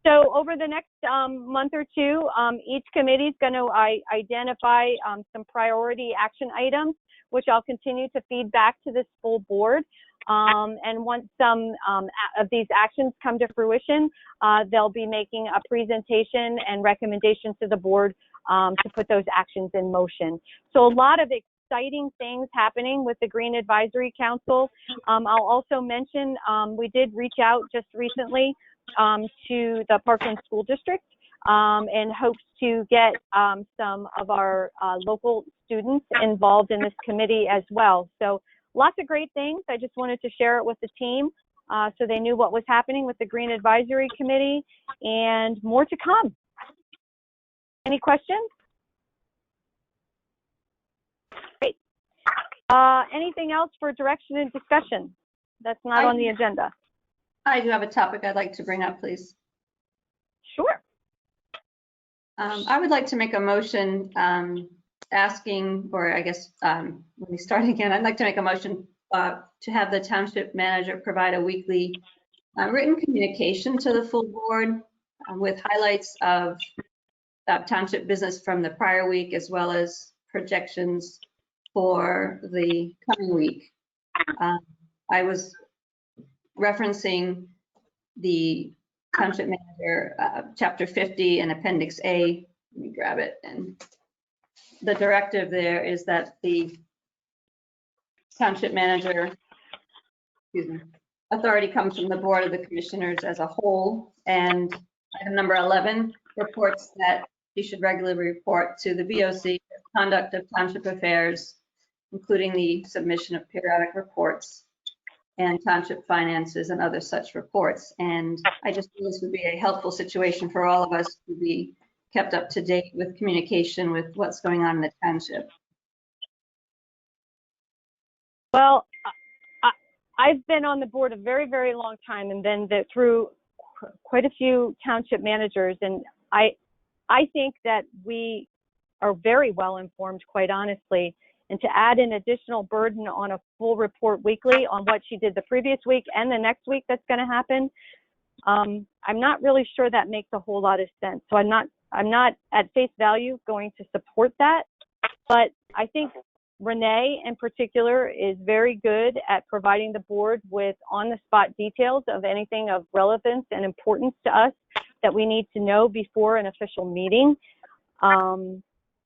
So over the next month or two, each committee is going to identify some priority action items, which I'll continue to feed back to this full board. And once some of these actions come to fruition, they'll be making a presentation and recommendation to the board to put those actions in motion. So a lot of exciting things happening with the Green Advisory Council. I'll also mention we did reach out just recently to the Parkland School District in hopes to get some of our local students involved in this committee as well. So lots of great things. I just wanted to share it with the team so they knew what was happening with the Green Advisory Committee, and more to come. Any questions? Great. Anything else for direction and discussion that's not on the agenda? I do have a topic I'd like to bring up, please. Sure. I would like to make a motion asking, or I guess, let me start again. I'd like to make a motion to have the township manager provide a weekly written communication to the full board with highlights of township business from the prior week, as well as projections for the coming week. I was referencing the township manager, chapter 50 and appendix A. Let me grab it. And the directive there is that the township manager, authority comes from the board of the commissioners as a whole. And item number 11 reports that he should regularly report to the BOC conduct of township affairs, including the submission of periodic reports and township finances and other such reports. And I just think this would be a helpful situation for all of us to be kept up to date with communication with what's going on in the township. Well, I've been on the board a very, very long time, and been through quite a few township managers, and I think that we are very well informed, quite honestly. And to add an additional burden on a full report weekly on what she did the previous week and the next week that's going to happen, I'm not really sure that makes a whole lot of sense. So I'm not at face value going to support that. But I think Renee in particular is very good at providing the board with on-the-spot details of anything of relevance and importance to us that we need to know before an official meeting.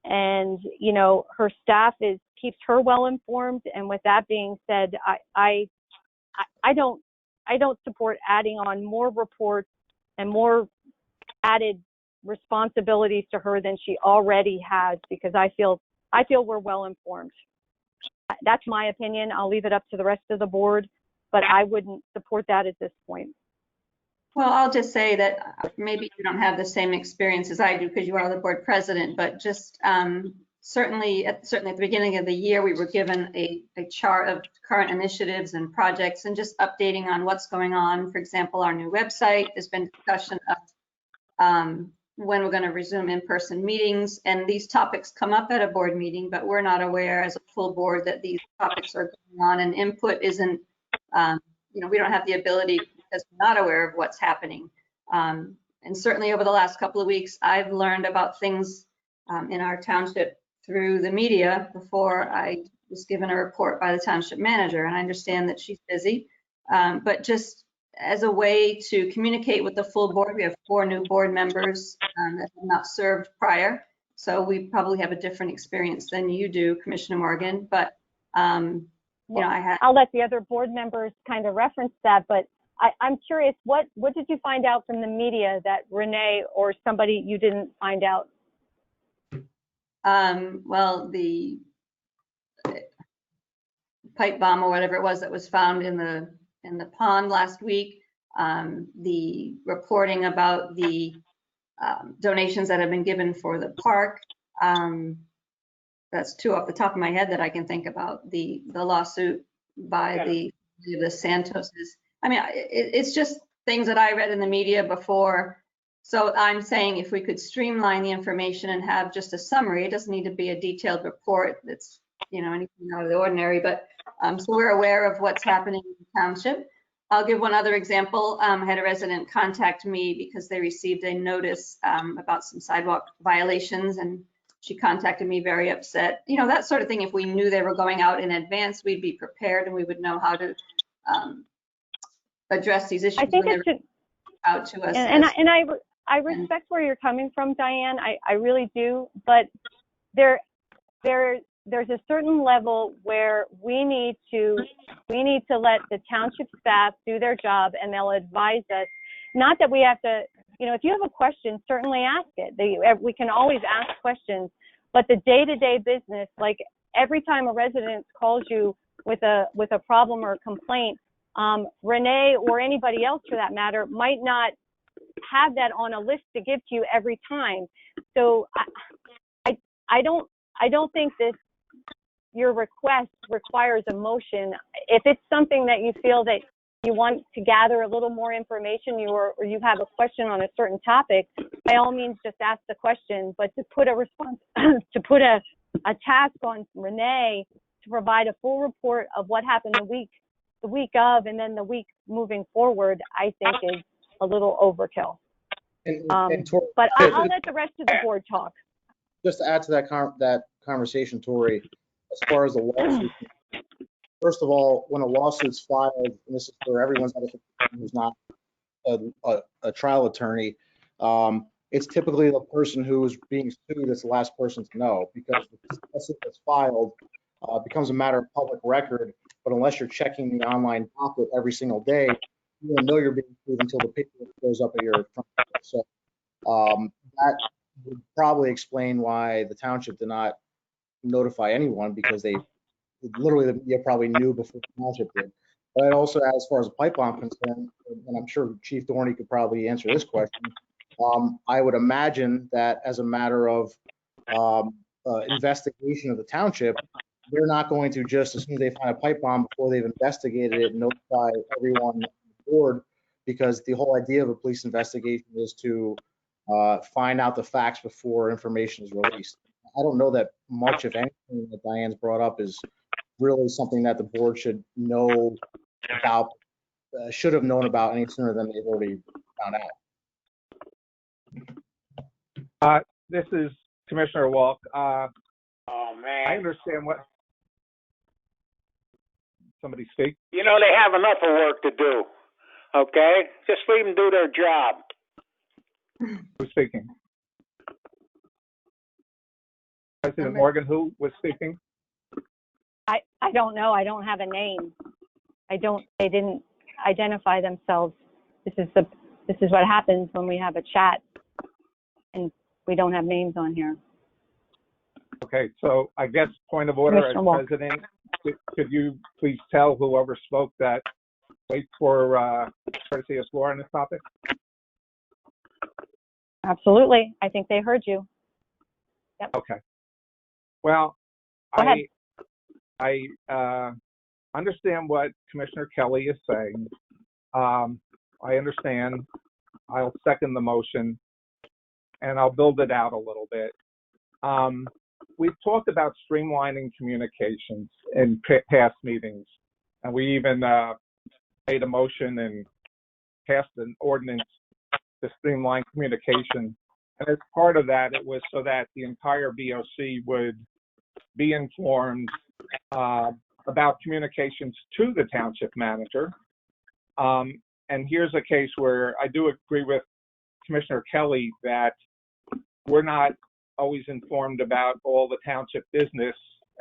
And you know, her staff keeps her well informed. And with that being said, I don't support adding on more reports and more added responsibilities to her than she already has, because I feel we're well informed. That's my opinion. I'll leave it up to the rest of the board, but I wouldn't support that at this point. Well, I'll just say that maybe you don't have the same experience as I do because you are the board president, but just certainly at the beginning of the year, we were given a chart of current initiatives and projects and just updating on what's going on. For example, our new website, there's been discussion of when we're going to resume in-person meetings, and these topics come up at a board meeting, but we're not aware as a full board that these topics are going on, and input isn't, we don't have the ability because we're not aware of what's happening. And certainly over the last couple of weeks, I've learned about things in our township through the media before I was given a report by the township manager, and I understand that she's busy, but just as a way to communicate with the full board, we have 4 new board members that have not served prior, so we probably have a different experience than you do, Commissioner Morgan, but I'll let the other board members kind of reference that, but I'm curious, what did you find out from the media that Renee or somebody you didn't find out? Well, the pipe bomb or whatever it was that was found in the pond last week, the reporting about the donations that have been given for the park. That's 2 off the top of my head that I can think about. The lawsuit by the Santoses. I mean, it's just things that I read in the media before. So I'm saying if we could streamline the information and have just a summary, it doesn't need to be a detailed report that's, anything out of the ordinary, but so we're aware of what's happening in the township. I'll give one other example. I had a resident contact me because they received a notice about some sidewalk violations, and she contacted me very upset. That sort of thing. If we knew they were going out in advance, we'd be prepared and we would know how to address these issues. I think it should out to us. And I respect where you're coming from, Diane. I really do, but there's a certain level where we need to let the township staff do their job, and they'll advise us. Not that we have to, if you have a question, certainly ask it. We can always ask questions, but the day-to-day business, like every time a resident calls you with a problem or a complaint, Renee or anybody else for that matter might not have that on a list to give to you every time. So I don't think your request requires a motion. If it's something that you feel that you want to gather a little more information, or you have a question on a certain topic, by all means just ask the question. But to put a response, to put a task on Renee to provide a full report of what happened the week of, and then the week moving forward, I think is a little overkill. But I'll let the rest of the board talk. Just to add to that conversation, Tori, as far as the lawsuit, first of all, when a lawsuit's filed, and this is for everyone's benefit who's not a trial attorney, it's typically the person who is being sued that's the last person to know, because the lawsuit that's filed becomes a matter of public record. But unless you're checking the online docket every single day, you don't know you're being sued until the paperwork goes up at your front door. So that would probably explain why the township did not notify anyone, because the media probably knew before the township did. But also, as far as the pipe bomb concerned, and I'm sure Chief Dorney could probably answer this question, I would imagine that as a matter of investigation of the township, they're not going to just, as soon as they find a pipe bomb, before they've investigated it, notify everyone on the board, because the whole idea of a police investigation is to find out the facts before information is released. I don't know that much, if anything, that Diane's brought up is really something that the board should know about, should have known about any sooner than they've already found out. This is Commissioner Walk. Oh, man. I understand what... Somebody speak? They have enough of work to do, okay? Just leave them do their job. Who's speaking? President Morgan, who was speaking? I don't know. I don't have a name. They didn't identify themselves. This is what happens when we have a chat and we don't have names on here. Okay, so I guess point of order as president, could you please tell whoever spoke that wait for courtesy of floor on this topic? Absolutely. I think they heard you. Yep. Okay. Well, Go ahead. I understand what Commissioner Kelly is saying. I understand. I'll second the motion, and I'll build it out a little bit. We've talked about streamlining communications in past meetings, and we even made a motion and passed an ordinance to streamline communication. And as part of that, it was so that the entire BOC would be informed about communications to the township manager. And here's a case where I do agree with Commissioner Kelly that we're not always informed about all the township business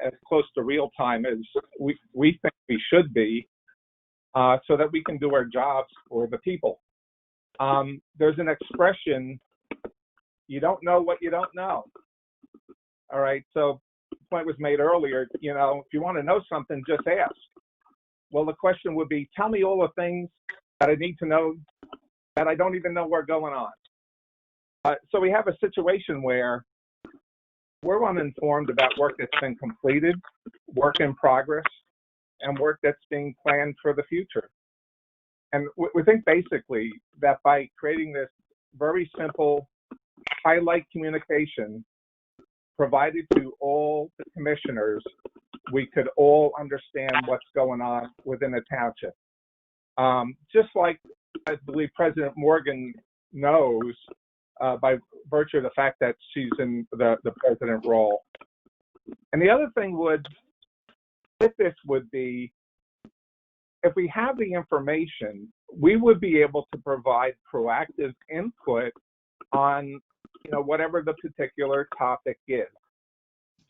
as close to real time as we think we should be, so that we can do our jobs for the people. There's an expression, you don't know what you don't know. All right, so the point was made earlier, if you want to know something, just ask. Well, the question would be, tell me all the things that I need to know that I don't even know were going on. So we have a situation where we're uninformed about work that's been completed, work in progress, and work that's being planned for the future. And we think basically that by creating this very simple highlight communication provided to all the commissioners, we could all understand what's going on within a township. Just like I believe President Morgan knows by virtue of the fact that she's in the president role. And the other thing with this would be, if we have the information, we would be able to provide proactive input on, whatever the particular topic is.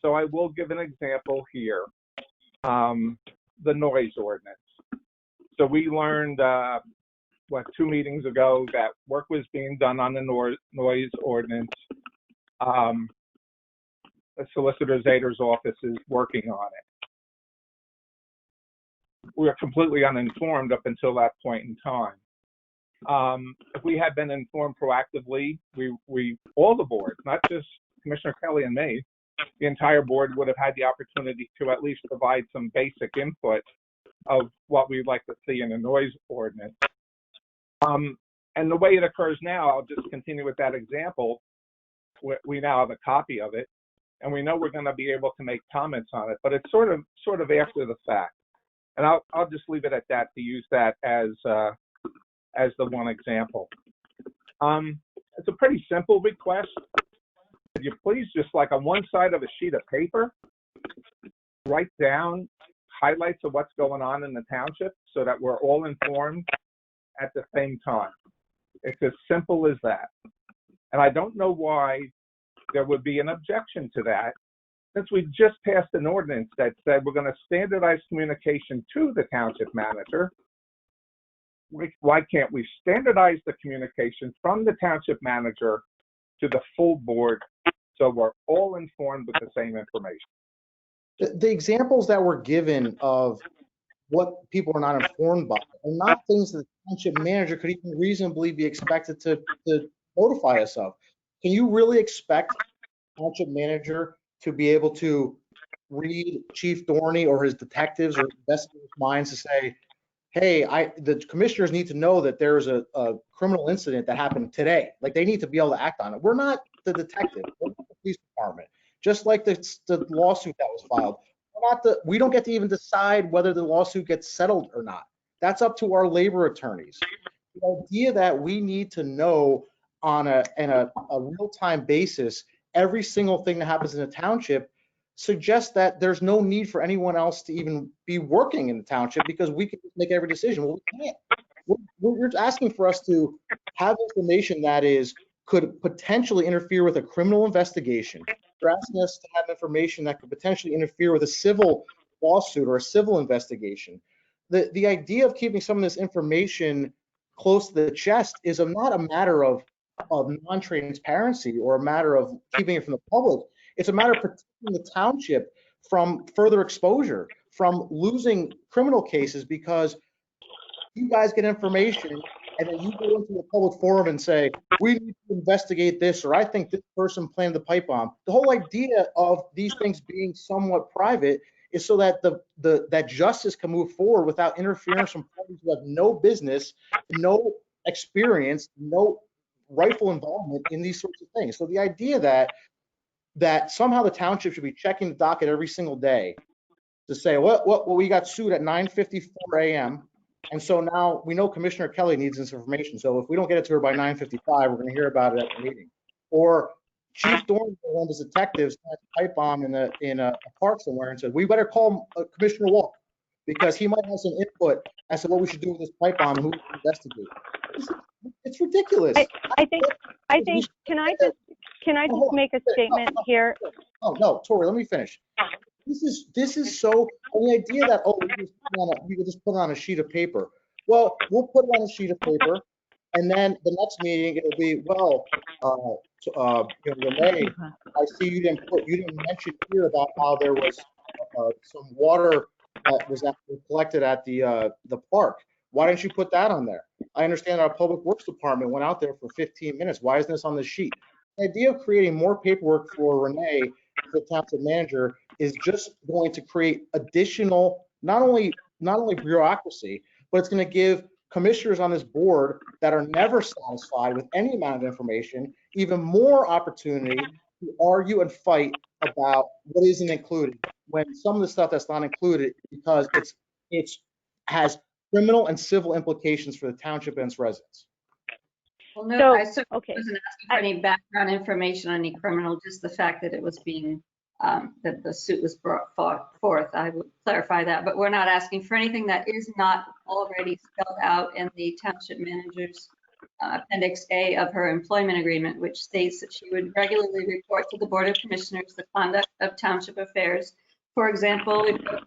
So I will give an example here, the noise ordinance. So we learned, 2 meetings ago that work was being done on the noise ordinance. The Solicitor Zader's office is working on it. We were completely uninformed up until that point in time. If we had been informed proactively, we all the board, not just Commissioner Kelly and me, the entire board would have had the opportunity to at least provide some basic input of what we'd like to see in a noise ordinance. And the way it occurs now, I'll just continue with that example. We now have a copy of it, and we know we're going to be able to make comments on it, but it's sort of after the fact. And I'll just leave it at that to use that as the one example. It's a pretty simple request. Could you please just, like, on one side of a sheet of paper, write down highlights of what's going on in the township so that we're all informed at the same time. It's as simple as that. And I don't know why there would be an objection to that, since we just passed an ordinance that said we're going to standardize communication to the township manager. Why can't we standardize the communication from the township manager to the full board so we're all informed with the same information? The examples that were given of what people are not informed by are not things that the township manager could even reasonably be expected to notify us of. Can you really expect the township manager to be able to read Chief Dorney or his detectives or investigators' minds to say, hey, the commissioners need to know that there's a criminal incident that happened today? Like, they need to be able to act on it. We're not the detective, we're not the police department. Just like the lawsuit that was filed, we don't get to even decide whether the lawsuit gets settled or not. That's up to our labor attorneys. The idea that we need to know on a real-time basis every single thing that happens in the township suggests that there's no need for anyone else to even be working in the township, because we can make every decision. Well, we can't. We're asking for us to have information that could potentially interfere with a criminal investigation. They're asking us to have information that could potentially interfere with a civil lawsuit or a civil investigation. The idea of keeping some of this information close to the chest is not a matter of non-transparency or a matter of keeping it from the public. It's a matter of protecting the township from further exposure, from losing criminal cases, because you guys get information and then you go into a public forum and say, we need to investigate this, or I think this person planned the pipe bomb. The whole idea of these things being somewhat private is so that that justice can move forward without interference from parties who have no business, no experience, no rightful involvement in these sorts of things. So the idea that somehow the township should be checking the docket every single day to say, well, we got sued at 9:54 a.m. And so now we know Commissioner Kelly needs this information. So if we don't get it to her by 9:55, we're going to hear about it at the meeting. Or Chief Dorn, one of his detectives, had a pipe bomb in a park somewhere and said, we better call Commissioner Walk because he might have some input as to what we should do with this pipe bomb and who to investigate. It's ridiculous. I think, can I just make a statement here? Oh, no, Tori, let me finish. This is so, the idea that, oh, we could just put it on a sheet of paper. Well, we'll put it on a sheet of paper, and then the next meeting, it'll be, well, Renee, I see you didn't mention here about how there was some water that was actually collected at the park. Why didn't you put that on there? I understand our public works department went out there for 15 minutes. Why isn't this on the sheet? The idea of creating more paperwork for Renee, the township manager, is just going to create additional, not only bureaucracy, but it's going to give commissioners on this board that are never satisfied with any amount of information even more opportunity to argue and fight about what isn't included, when some of the stuff that's not included because it has criminal and civil implications for the township and its residents. Well, no, I certainly wasn't asking for any background information on any criminal, just the fact that it was being, that the suit was brought forth. I would clarify that, but we're not asking for anything that is not already spelled out in the township manager's Appendix A of her employment agreement, which states that she would regularly report to the Board of Commissioners the conduct of township affairs. For example, if $10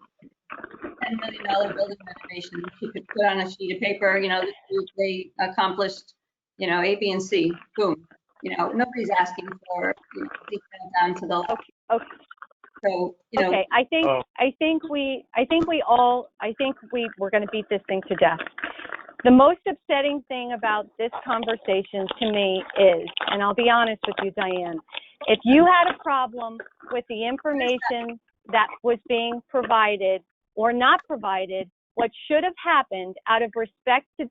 million building renovation, she could put on a sheet of paper, this week they accomplished, A, B, and C, boom. Nobody's asking for detail down to the level. Okay. So, okay, I think we're going to beat this thing to death. The most upsetting thing about this conversation to me is, and I'll be honest with you, Diane, if you had a problem with the information that was being provided or not provided, what should have happened out of respect to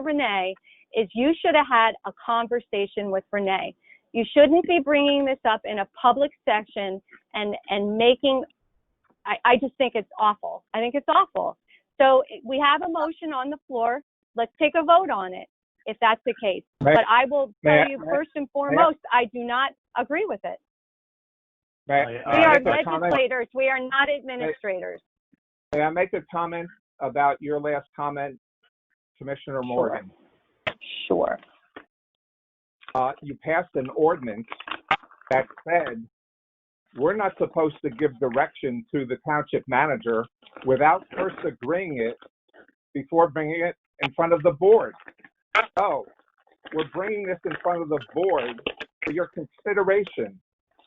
Renee is you should have had a conversation with Renee. You shouldn't be bringing this up in a public section and making, I just think it's awful. I think it's awful. So we have a motion on the floor. Let's take a vote on it if that's the case. But I will tell you first and foremost, I do not agree with it. We are legislators. We are not administrators. May I make a comment about your last comment, Commissioner Morgan? Sure. You passed an ordinance that said we're not supposed to give direction to the township manager without first agreeing it before bringing it in front of the board. So we're bringing this in front of the board for your consideration.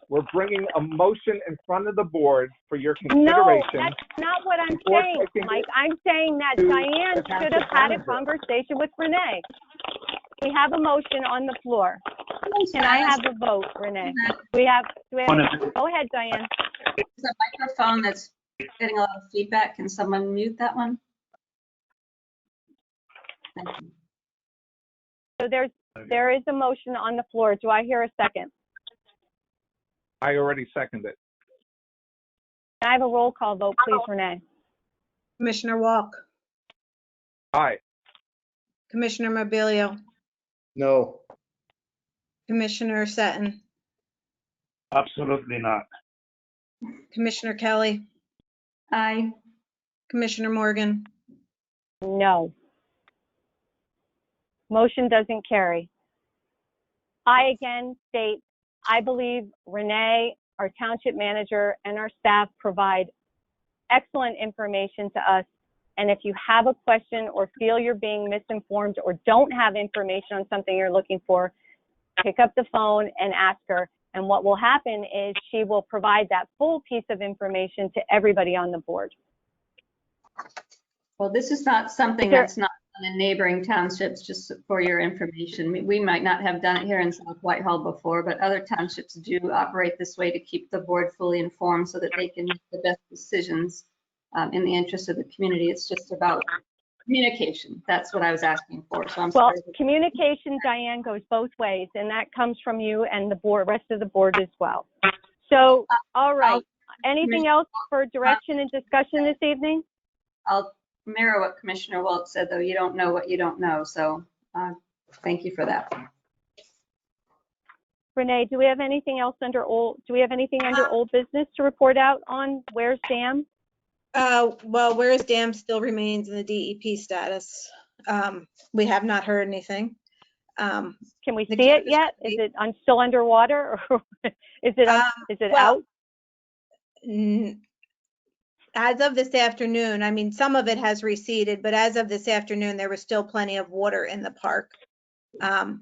We're bringing a motion in front of the board for your consideration. No, that's not what I'm saying, Mike. I'm saying that Diane should have had a conversation with Renee. We have a motion on the floor. Can I have a vote, Renee? Go ahead, Diane. It's a microphone that's getting a lot of feedback. Can someone mute that one? Thank you. So there is a motion on the floor. Do I hear a second? I already seconded it. Can I have a roll call vote, please, Renee? Commissioner Walk, Aye. Commissioner Mobilio, No. Commissioner Seton, Absolutely not. Commissioner Kelly, Aye. Commissioner Morgan. No. Motion doesn't carry. I again state, I believe Renee, our township manager, and our staff provide excellent information to us. And if you have a question or feel you're being misinformed or don't have information on something you're looking for, pick up the phone and ask her. And what will happen is she will provide that full piece of information to everybody on the board. Well, this is not something that's not in neighboring townships, just for your information. We might not have done it here in South Whitehall before, but other townships do operate this way to keep the board fully informed so that they can make the best decisions in the interest of the community. It's just about communication. That's what I was asking for. So I'm Well, sorry. communication, Diane, goes both ways, and that comes from you and the board, rest of the board as well. So, all right. Anything else for direction and discussion this evening? I'll mirror what Commissioner Waltz said, though. You don't know what you don't know. So thank you for that. Renee, do we have anything else under old business to report out on Where's Dam? Well, Where's Dam still remains in the DEP status. We have not heard anything. Can we see it yet? Is it still underwater, or is it out? As of this afternoon, I mean, some of it has receded, but as of this afternoon, there was still plenty of water in the park. And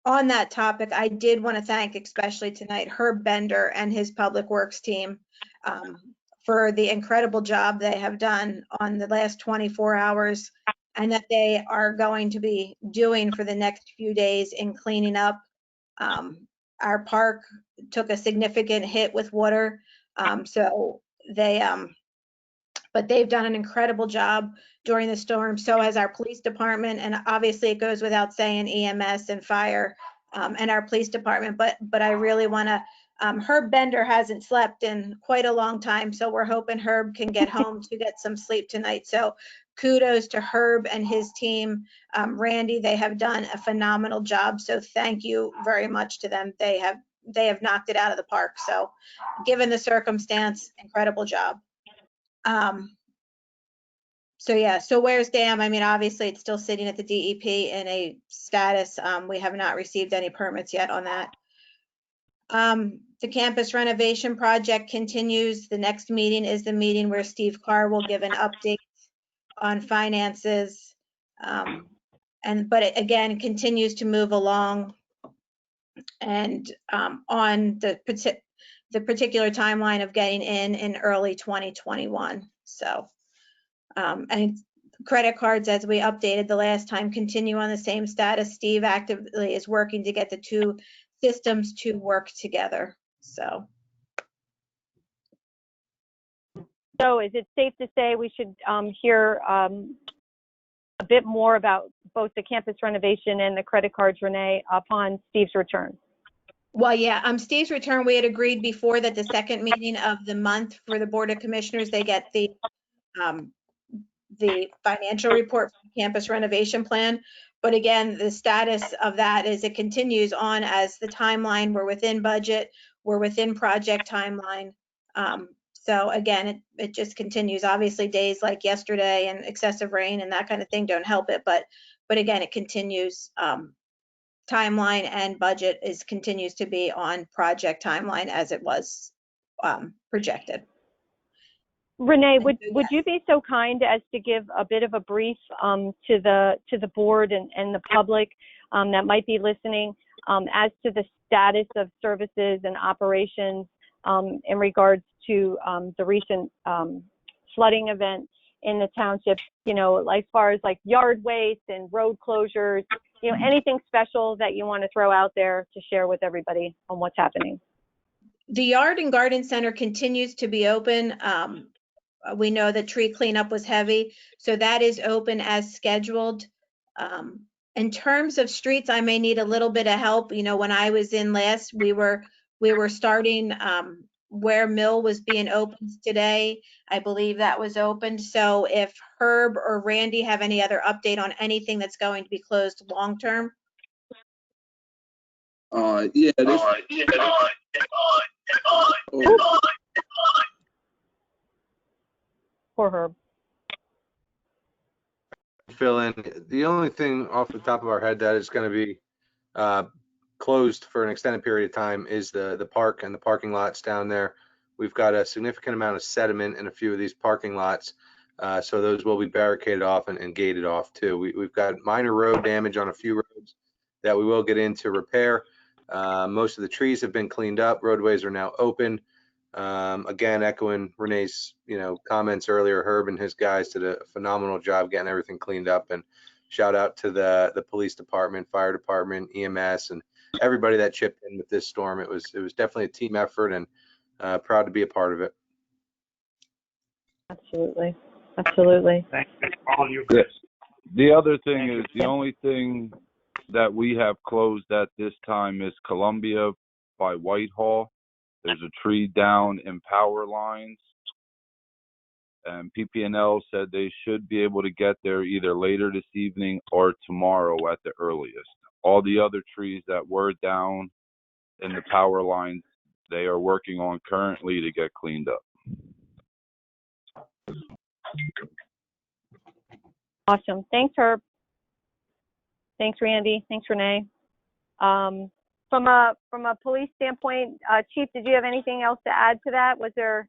on that topic, I did want to thank, especially tonight, Herb Bender and his Public Works team for the incredible job they have done on the last 24 hours and that they are going to be doing for the next few days in cleaning up. Our park took a significant hit with water, but they've done an incredible job during the storm. So has our police department, and obviously it goes without saying EMS and fire and our police department. But I really want to. Herb Bender hasn't slept in quite a long time, so we're hoping Herb can get home to get some sleep tonight. So kudos to Herb and his team. Randy, they have done a phenomenal job. So thank you very much to them. They have knocked it out of the park. So given the circumstance, incredible job. So Where's Dam? I mean, obviously it's still sitting at the DEP in a status. We have not received any permits yet on that. The campus renovation project continues. The next meeting is the meeting where Steve Carr will give an update on finances. But it again continues to move along and on the particular timeline of getting in early 2021. So, and credit cards, as we updated the last time, continue on the same status. Steve actively is working to get the two systems to work together. So is it safe to say we should hear a bit more about both the campus renovation and the credit cards, Renee, upon Steve's return? Well, yeah, Steve's return, we had agreed before that the second meeting of the month for the Board of Commissioners, they get the financial report for the campus renovation plan. But again, the status of that is it continues on as the timeline. We're within budget, we're within project timeline. So again, it just continues. Obviously, days like yesterday and excessive rain and that kind of thing don't help it. But again, it continues. Timeline and budget continues to be on project timeline as it was projected. Renee, would you be so kind as to give a bit of a brief to the board and the public that might be listening as to the status of services and operations in regards to the recent flooding event in the township, as far as like yard waste and road closures, anything special that you want to throw out there to share with everybody on what's happening? The Yard and Garden Center continues to be open. We know that tree cleanup was heavy, so that is open as scheduled. In terms of streets, I may need a little bit of help. When I was in last, we were starting where Mill was being opened today. I believe that was opened. So if Herb or Randy have any other update on anything that's going to be closed long term. Yeah. Poor Herb. Fill in. The only thing off the top of our head that is going to be closed for an extended period of time is the park and the parking lots down there. We've got a significant amount of sediment in a few of these parking lots, so those will be barricaded off and gated off too. We've got minor road damage on a few roads that we will get into repair. Most of the trees have been cleaned up. Roadways are now open. Again, echoing Renee's, comments earlier, Herb and his guys did a phenomenal job getting everything cleaned up, and shout out to the police department, fire department, EMS, and everybody that chipped in with this storm. It was definitely a team effort, and proud to be a part of it. Absolutely. Absolutely. Thank you. All you The, guys. the other thing is, the only thing that we have closed at this time is Columbia by Whitehall. There's a tree down in power lines, and PP&L said they should be able to get there either later this evening or tomorrow at the earliest. All the other trees that were down in the power lines, they are working on currently to get cleaned up. Awesome. Thanks, Herb. Thanks, Randy. Thanks, Renee. From a police standpoint, Chief, did you have anything else to add to that? Was there?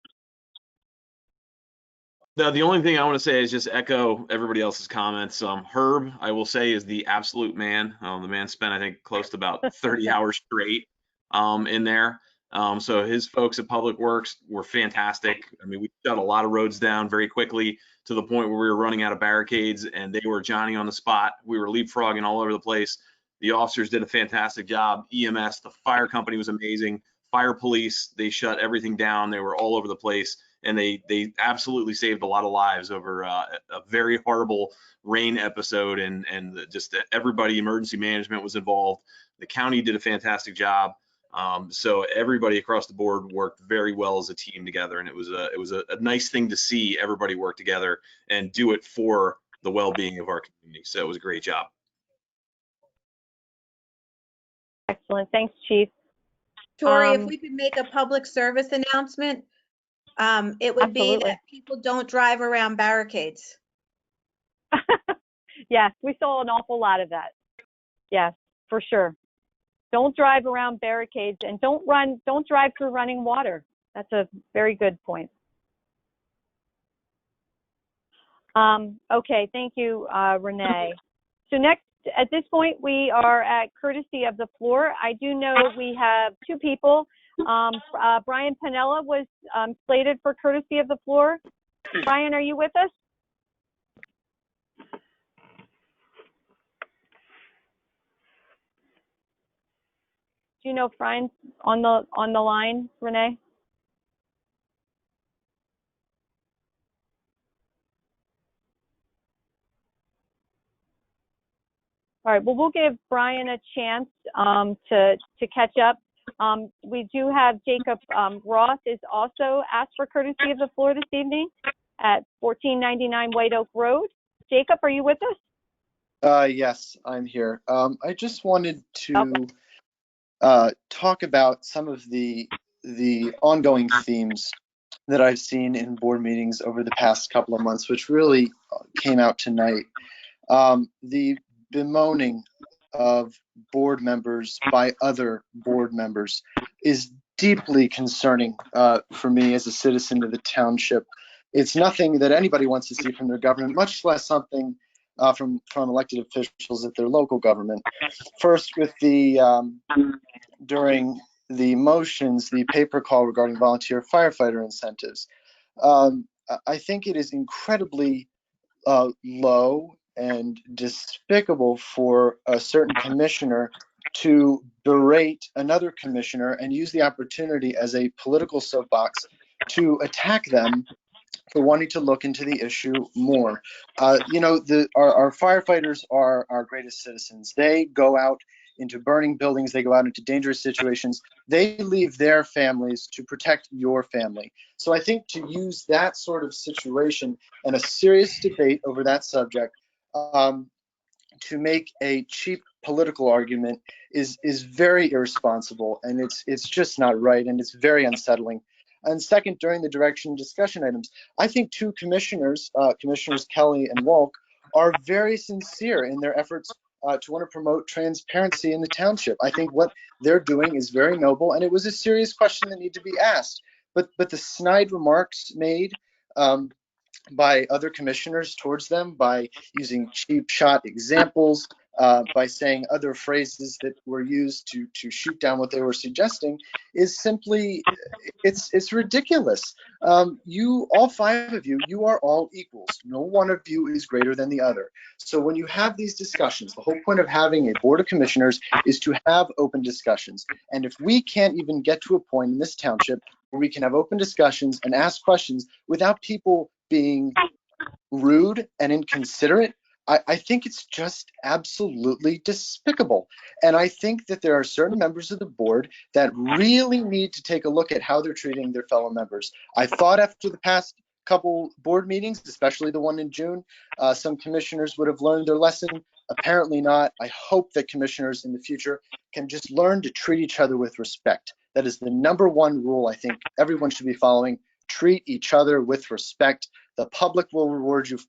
The only thing I want to say is just echo everybody else's comments. Herb, I will say, is the absolute man. The man spent, I think, close to about 30 hours straight in there. So his folks at Public Works were fantastic. I mean, we shut a lot of roads down very quickly to the point where we were running out of barricades, and they were Johnny on the spot. We were leapfrogging all over the place. The officers did a fantastic job. EMS, the fire company was amazing. Fire police, they shut everything down. They were all over the place, and they absolutely saved a lot of lives over a very horrible rain episode, and just everybody, emergency management was involved. The county did a fantastic job. So everybody across the board worked very well as a team together, and it was a nice thing to see everybody work together and do it for the well-being of our community. So it was a great job. Excellent. Thanks, Chief. Tori, if we could make a public service announcement, it would be that people don't drive around barricades. Yes, we saw an awful lot of that. Yes, for sure. Don't drive around barricades, and don't drive through running water. That's a very good point. Okay, thank you, Renee. So next, at this point, we are at courtesy of the floor. I do know we have two people. Brian Pinella was slated for courtesy of the floor. Brian, are you with us? Do you know if Brian's on the line, Renee? All right, well, we'll give Brian a chance to catch up. We do have Jacob Ross is also asked for courtesy of the floor this evening at 1499 White Oak Road. Jacob, are you with us? Yes, I'm here. I just wanted to talk about some of the ongoing themes that I've seen in board meetings over the past couple of months, which really came out tonight. The bemoaning of board members by other board members is deeply concerning for me as a citizen of the township. It's nothing that anybody wants to see from their government, much less something from elected officials at their local government. First, with during the motions, the paper call regarding volunteer firefighter incentives. I think it is incredibly low and despicable for a certain commissioner to berate another commissioner and use the opportunity as a political soapbox to attack them for wanting to look into the issue more. Our firefighters are our greatest citizens. They go out into burning buildings, they go out into dangerous situations. They leave their families to protect your family. So I think to use that sort of situation and a serious debate over that subject to make a cheap political argument is very irresponsible, and it's just not right, and it's very unsettling. And second, during the direction discussion items, I think two commissioners, Commissioners Kelly and Walk, are very sincere in their efforts to want to promote transparency in the township. I think what they're doing is very noble, and it was a serious question that needed to be asked. But the snide remarks made by other commissioners towards them by using cheap shot examples, by saying other phrases that were used to shoot down what they were suggesting is simply, it's ridiculous. You, all five of you, you are all equals. No one of you is greater than the other. So when you have these discussions, the whole point of having a board of commissioners is to have open discussions. And if we can't even get to a point in this township where we can have open discussions and ask questions without people being rude and inconsiderate, I think it's just absolutely despicable. And I think that there are certain members of the board that really need to take a look at how they're treating their fellow members. I thought after the past couple board meetings, especially the one in June, some commissioners would have learned their lesson. Apparently not. I hope that commissioners in the future can just learn to treat each other with respect. That is the number one rule I think everyone should be following. Treat each other with respect. The public will reward you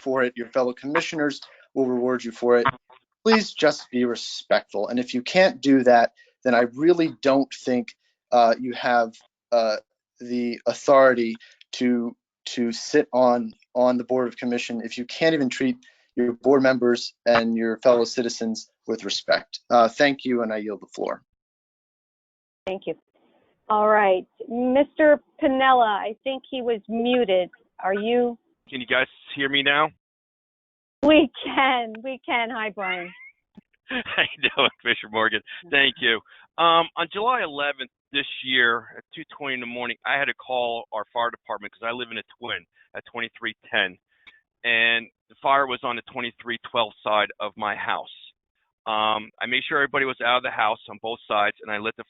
for it. Your fellow commissioners will reward you for it. Please just be respectful. And if you can't do that, then I really don't think you have the authority to sit on the Board of Commission if you can't even treat your board members and your fellow citizens with respect. Thank you, and I yield the floor. Thank you. All right, Mr. Piniella, I think he was muted. Are you? Can you guys hear me now? We can. Hi, Brian. How you doing, Commissioner Morgan? Thank you. On July 11th this year at 2:20 in the morning, I had to call our fire department because I live in a twin at 2310, and the fire was on the 2312 side of my house. I made sure everybody was out of the house on both sides, and I let the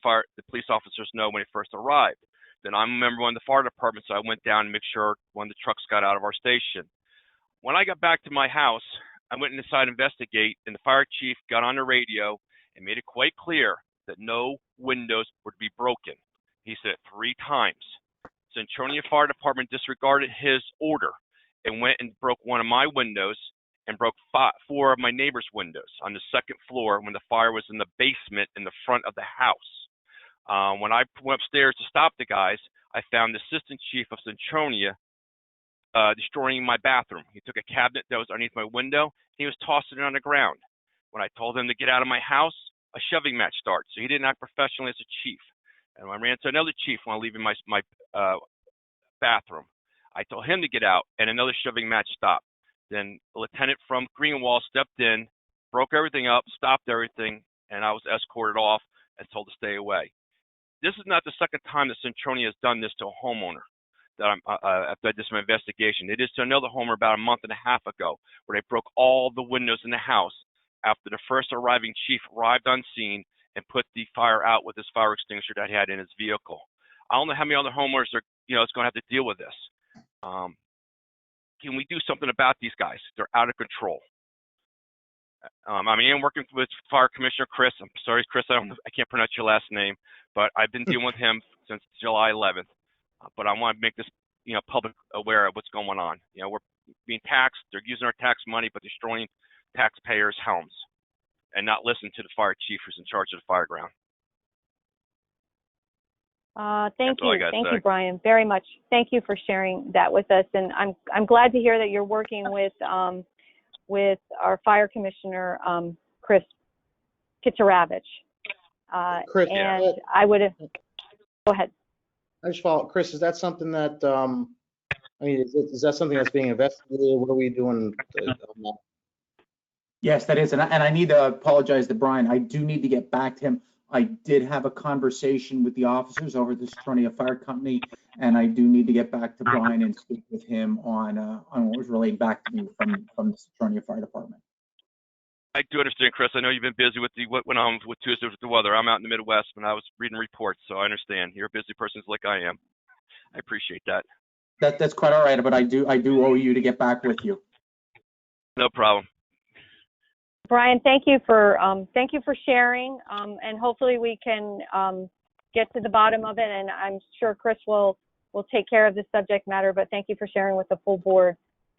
police officers know when they first arrived. Then I'm a member of the fire department, so I went down and make sure when the trucks got out of our station. When I got back to my house, I went inside to investigate, and the fire chief got on the radio and made it quite clear that no windows would be broken. He said it 3 times. Centronia Fire Department disregarded his order and went and broke one of my windows and broke 4 of my neighbor's windows on the 2nd floor when the fire was in the basement in the front of the house. When I went upstairs to stop the guys, I found the assistant chief of Centronia destroying my bathroom. He took a cabinet that was underneath my window, and he was tossing it on the ground. When I told him to get out of my house, a shoving match started. So he didn't act professionally as a chief. And when I ran to another chief when I was leaving my bathroom, I told him to get out, and another shoving match stopped. Then a lieutenant from Greenwall stepped in, broke everything up, stopped everything, and I was escorted off and told to stay away. This is not the second time that Centronia has done this to a homeowner. That after I did some investigation, they did this to another homeowner about a month and a half ago, where they broke all the windows in the house after the first arriving chief arrived on scene and put the fire out with his fire extinguisher that he had in his vehicle. I don't know how many other homeowners are, is going to have to deal with this. Can we do something about these guys? They're out of control. I'm working with Fire Commissioner Chris. I'm sorry, Chris, I can't pronounce your last name, but I've been dealing with him since July 11th. But I want to make this, public aware of what's going on. We're being taxed. They're using our tax money, but destroying taxpayers' homes and not listening to the fire chief who's in charge of the fire ground. Thank you, Brian, very much. Thank you for sharing that with us, and I'm glad to hear that you're working with our fire commissioner, Chris Kitsaravich. Chris, and I would have. Go ahead. I just follow, Chris. Is that something that is that something that's being investigated? What are we doing on that? Yes, that is, and I need to apologize to Brian. I do need to get back to him. I did have a conversation with the officers over at the Centronia Fire Company, and I do need to get back to Brian and speak with him on what was relayed back to me from the Centronia Fire Department. I do understand, Chris. I know you've been busy with what went on with Tuesday with the weather. I'm out in the Midwest, and I was reading reports, so I understand. You're a busy person like I am. I appreciate that. That's quite all right, but I do owe you to get back with you. No problem. Brian, thank you for sharing, and hopefully we can get to the bottom of it. And I'm sure Chris will take care of this subject matter. But thank you for sharing with the full board.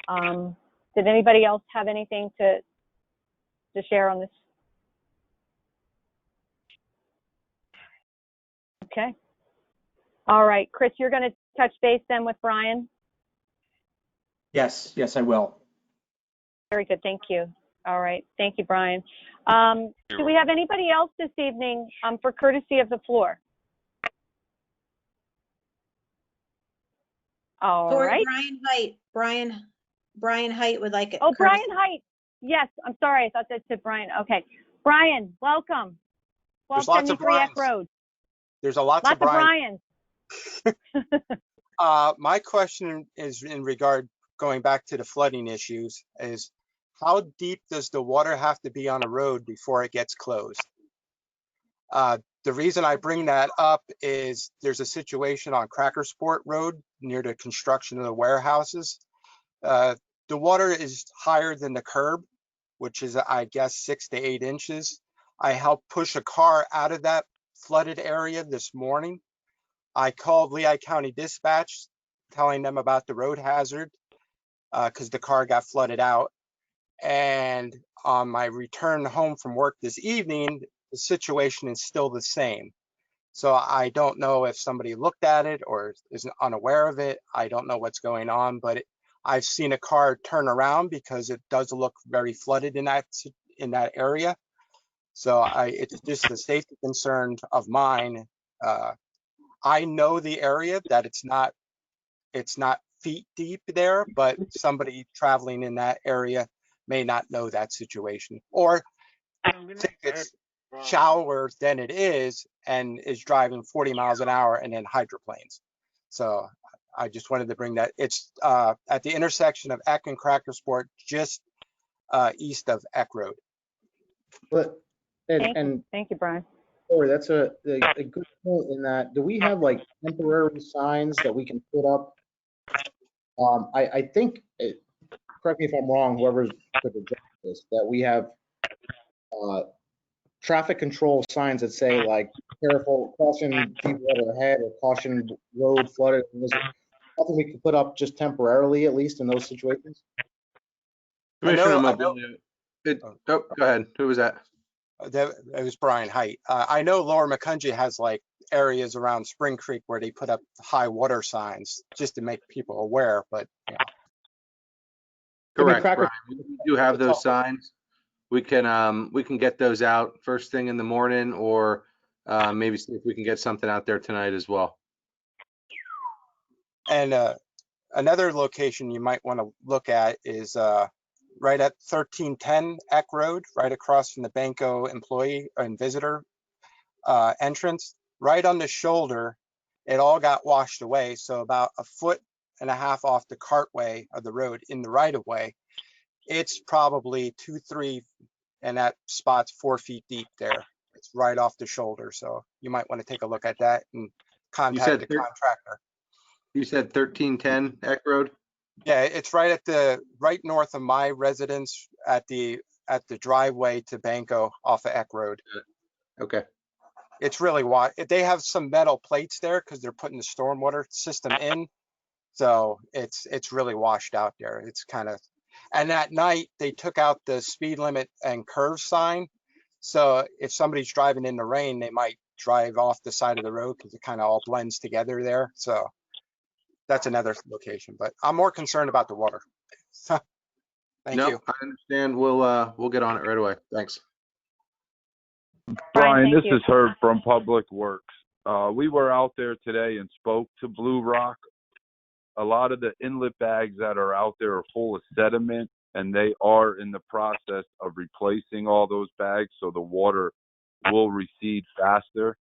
Did anybody else have anything to share on this? Okay. All right, Chris, you're going to touch base then with Brian? Yes, I will. Very good, thank you. All right. Thank you, Brian. Do we have anybody else this evening for courtesy of the floor? All Tori, right. Brian Height. Brian Height would like it. Oh, Brian Height. Yes, I'm sorry. I thought that said Brian. Okay. Brian, welcome. There's lots of 1273 Eck Brians. Road. There's lots of Brians. My question is in regard, going back to the flooding issues, is how deep does the water have to be on a road before it gets closed? The reason I bring that up is there's a situation on Crackersport Road near the construction of the warehouses. The water is higher than the curb, which is, I guess, 6 to 8 inches. I helped push a car out of that flooded area this morning. I called Lehigh County Dispatch, telling them about the road hazard because the car got flooded out. And on my return home from work this evening, the situation is still the same. So I don't know if somebody looked at it or is unaware of it. I don't know what's going on, but I've seen a car turn around because it does look very flooded in that area. So it's just a safety concern of mine. I know the area, that it's not feet deep there, but somebody traveling in that area may not know that situation, or think it's shallower than it is and is driving 40 miles an hour and in hydroplanes. So I just wanted to bring that. It's at the intersection of Eck and Crackersport, just east of Eck Road. But Thank you, Brian. Corey, that's a good point in that. Do we have like temporary signs that we can put up? I think, correct me if I'm wrong, whoever's could address this, that we have traffic control signs that say like careful, caution, deep water ahead, or caution, road flooded. Something we can put up just temporarily, at least in those situations. Commissioner Mobility. Go ahead. Who was that? It was Brian Height. I know Lower Macungie has like areas around Spring Creek where they put up high water signs just to make people aware, but yeah. Correct, Brian. We do have those signs. We can get those out first thing in the morning, or maybe see if we can get something out there tonight as well. And another location you might want to look at is right at 1310 Eck Road, right across from the Banco employee and visitor entrance, right on the shoulder. It all got washed away. So about 1.5 feet off the cartway of the road in the right of way, it's probably 2-3, and that spot's 4 feet deep there. It's right off the shoulder. So you might want to take a look at that and contact the contractor. You said 1310 Eck Road? Yeah, it's right north of my residence at the driveway to Banco off of Eck Road. Okay. It's really they have some metal plates there because they're putting the stormwater system in. So it's really washed out there. It's kind of, and at night they took out the speed limit and curve sign. So if somebody's driving in the rain, they might drive off the side of the road because it kind of all blends together there. So that's another location, but I'm more concerned about the water. Thank you. I understand. We'll get on it right away. Thanks. Brian, this is Herb from Public Works. We were out there today and spoke to Blue Rock. A lot of the inlet bags that are out there are full of sediment, and they are in the process of replacing all those bags so the water will recede faster.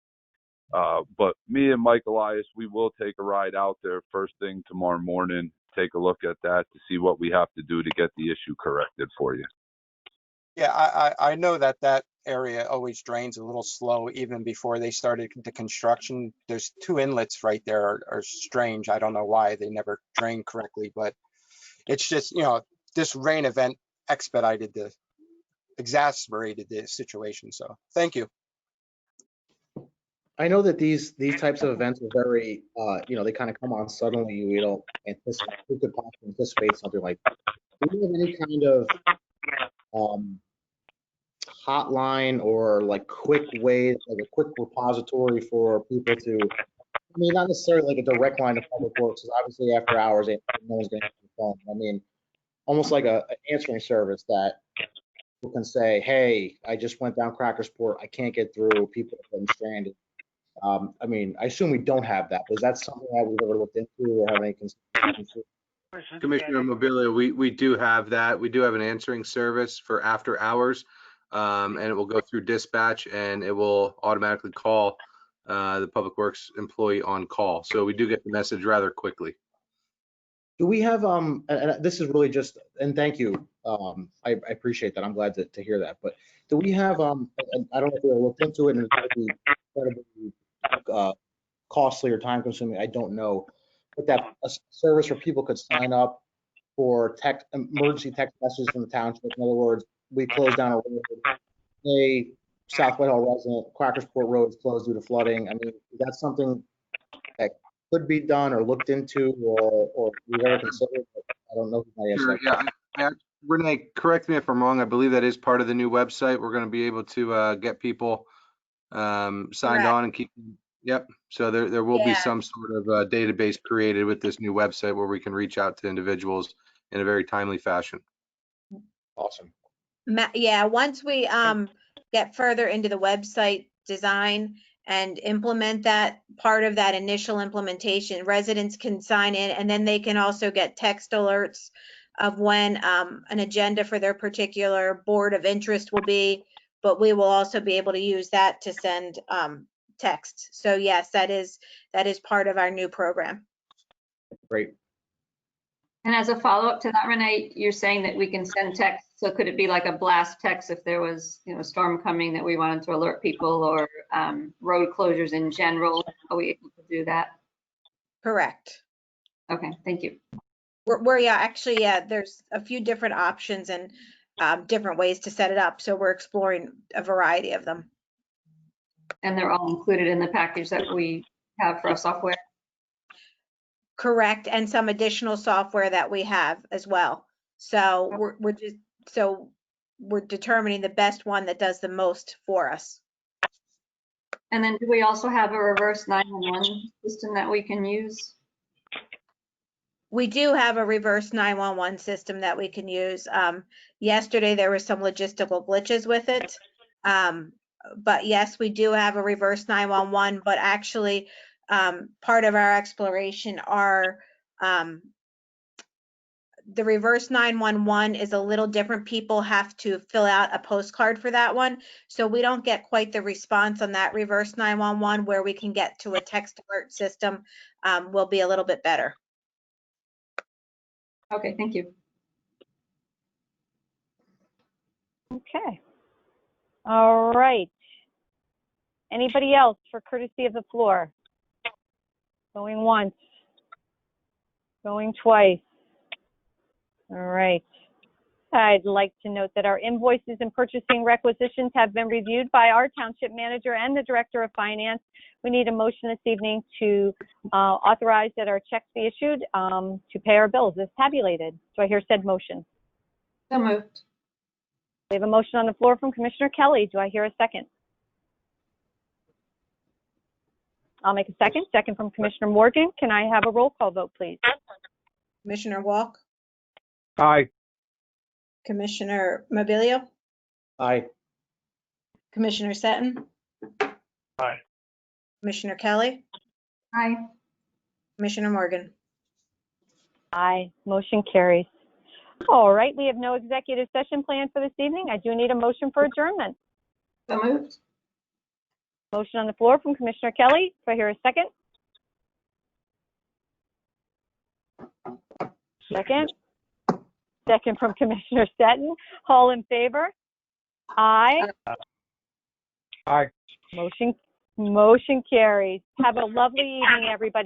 But me and Mike Elias, we will take a ride out there first thing tomorrow morning, take a look at that to see what we have to do to get the issue corrected for you. Yeah, I know that area always drains a little slow even before they started the construction. There's 2 inlets right there are strange. I don't know why they never drain correctly, but it's just, this rain event exacerbated the situation. So thank you. I know that these types of events are very, they kind of come on suddenly. We don't anticipate, we could possibly anticipate something like that. Do you have any kind of hotline or like quick ways, like a quick repository for people to, I mean, not necessarily like a direct line to Public Works, because obviously after hours, no one's going to answer the phone. I mean, almost like an answering service that people can say, hey, I just went down Crackersport, I can't get through, people have been stranded. I mean, I assume we don't have that, but is that something that we've ever looked into or have any concerns? Commissioner Mobilia, we do have that. We do have an answering service for after hours, and it will go through dispatch and it will automatically call the Public Works employee on call. So we do get the message rather quickly. Do we have, and this is really just, and thank you, I appreciate that, I'm glad to hear that, but do we have, and I don't know if we looked into it and it's going to be incredibly costly or time consuming, I don't know, but that a service where people could sign up for emergency text messages from the township. In other words, we close down a road, a South Whitehall resident, Crackersport Road is closed due to flooding. I mean, is that something that could be done or looked into or we've ever considered? I don't know if my answer. Sure, yeah. Renee, correct me if I'm wrong. I believe that is part of the new website. We're going to be able to get people signed on and keep. Yep. So there will be some sort of database created with this new website where we can reach out to individuals in a very timely fashion. Awesome. Yeah, once we get further into the website design and implement that part of that initial implementation, residents can sign in and then they can also get text alerts of when an agenda for their particular board of interest will be, but we will also be able to use that to send texts. So yes, that is part of our new program. Great. And as a follow-up to that, Renee, you're saying that we can send text. So could it be like a blast text if there was, a storm coming that we wanted to alert people, or road closures in general? Are we able to do that? Correct. Okay, thank you. There's a few different options and different ways to set it up. So we're exploring a variety of them. And they're all included in the package that we have for our software? Correct, and some additional software that we have as well. So we're determining the best one that does the most for us. And then do we also have a reverse 911 system that we can use? We do have a reverse 911 system that we can use. Yesterday there were some logistical glitches with it. But yes, we do have a reverse 911, but actually part of our exploration are the reverse 911 is a little different. People have to fill out a postcard for that one. So we don't get quite the response on that reverse 911 where we can get to a text alert system will be a little bit better. Okay, thank you. Okay. All right. Anybody else for courtesy of the floor? Going once. Going twice. All right. I'd like to note that our invoices and purchasing requisitions have been reviewed by our township manager and the director of finance. We need a motion this evening to authorize that our checks be issued to pay our bills as tabulated. Do I hear said motion? So moved. We have a motion on the floor from Commissioner Kelly. Do I hear a second? I'll make a second. Second from Commissioner Morgan. Can I have a roll call vote, please? Commissioner Walk? Aye. Commissioner Mobilio? Aye. Commissioner Seton? Aye. Commissioner Kelly? Aye. Commissioner Morgan? Aye. Motion carries. All right. We have no executive session planned for this evening. I do need a motion for adjournment. So moved. Motion on the floor from Commissioner Kelly. Do I hear a second? Second. Second from Commissioner Seton. All in favor? Aye. Aye. Motion carries. Have a lovely evening, everybody.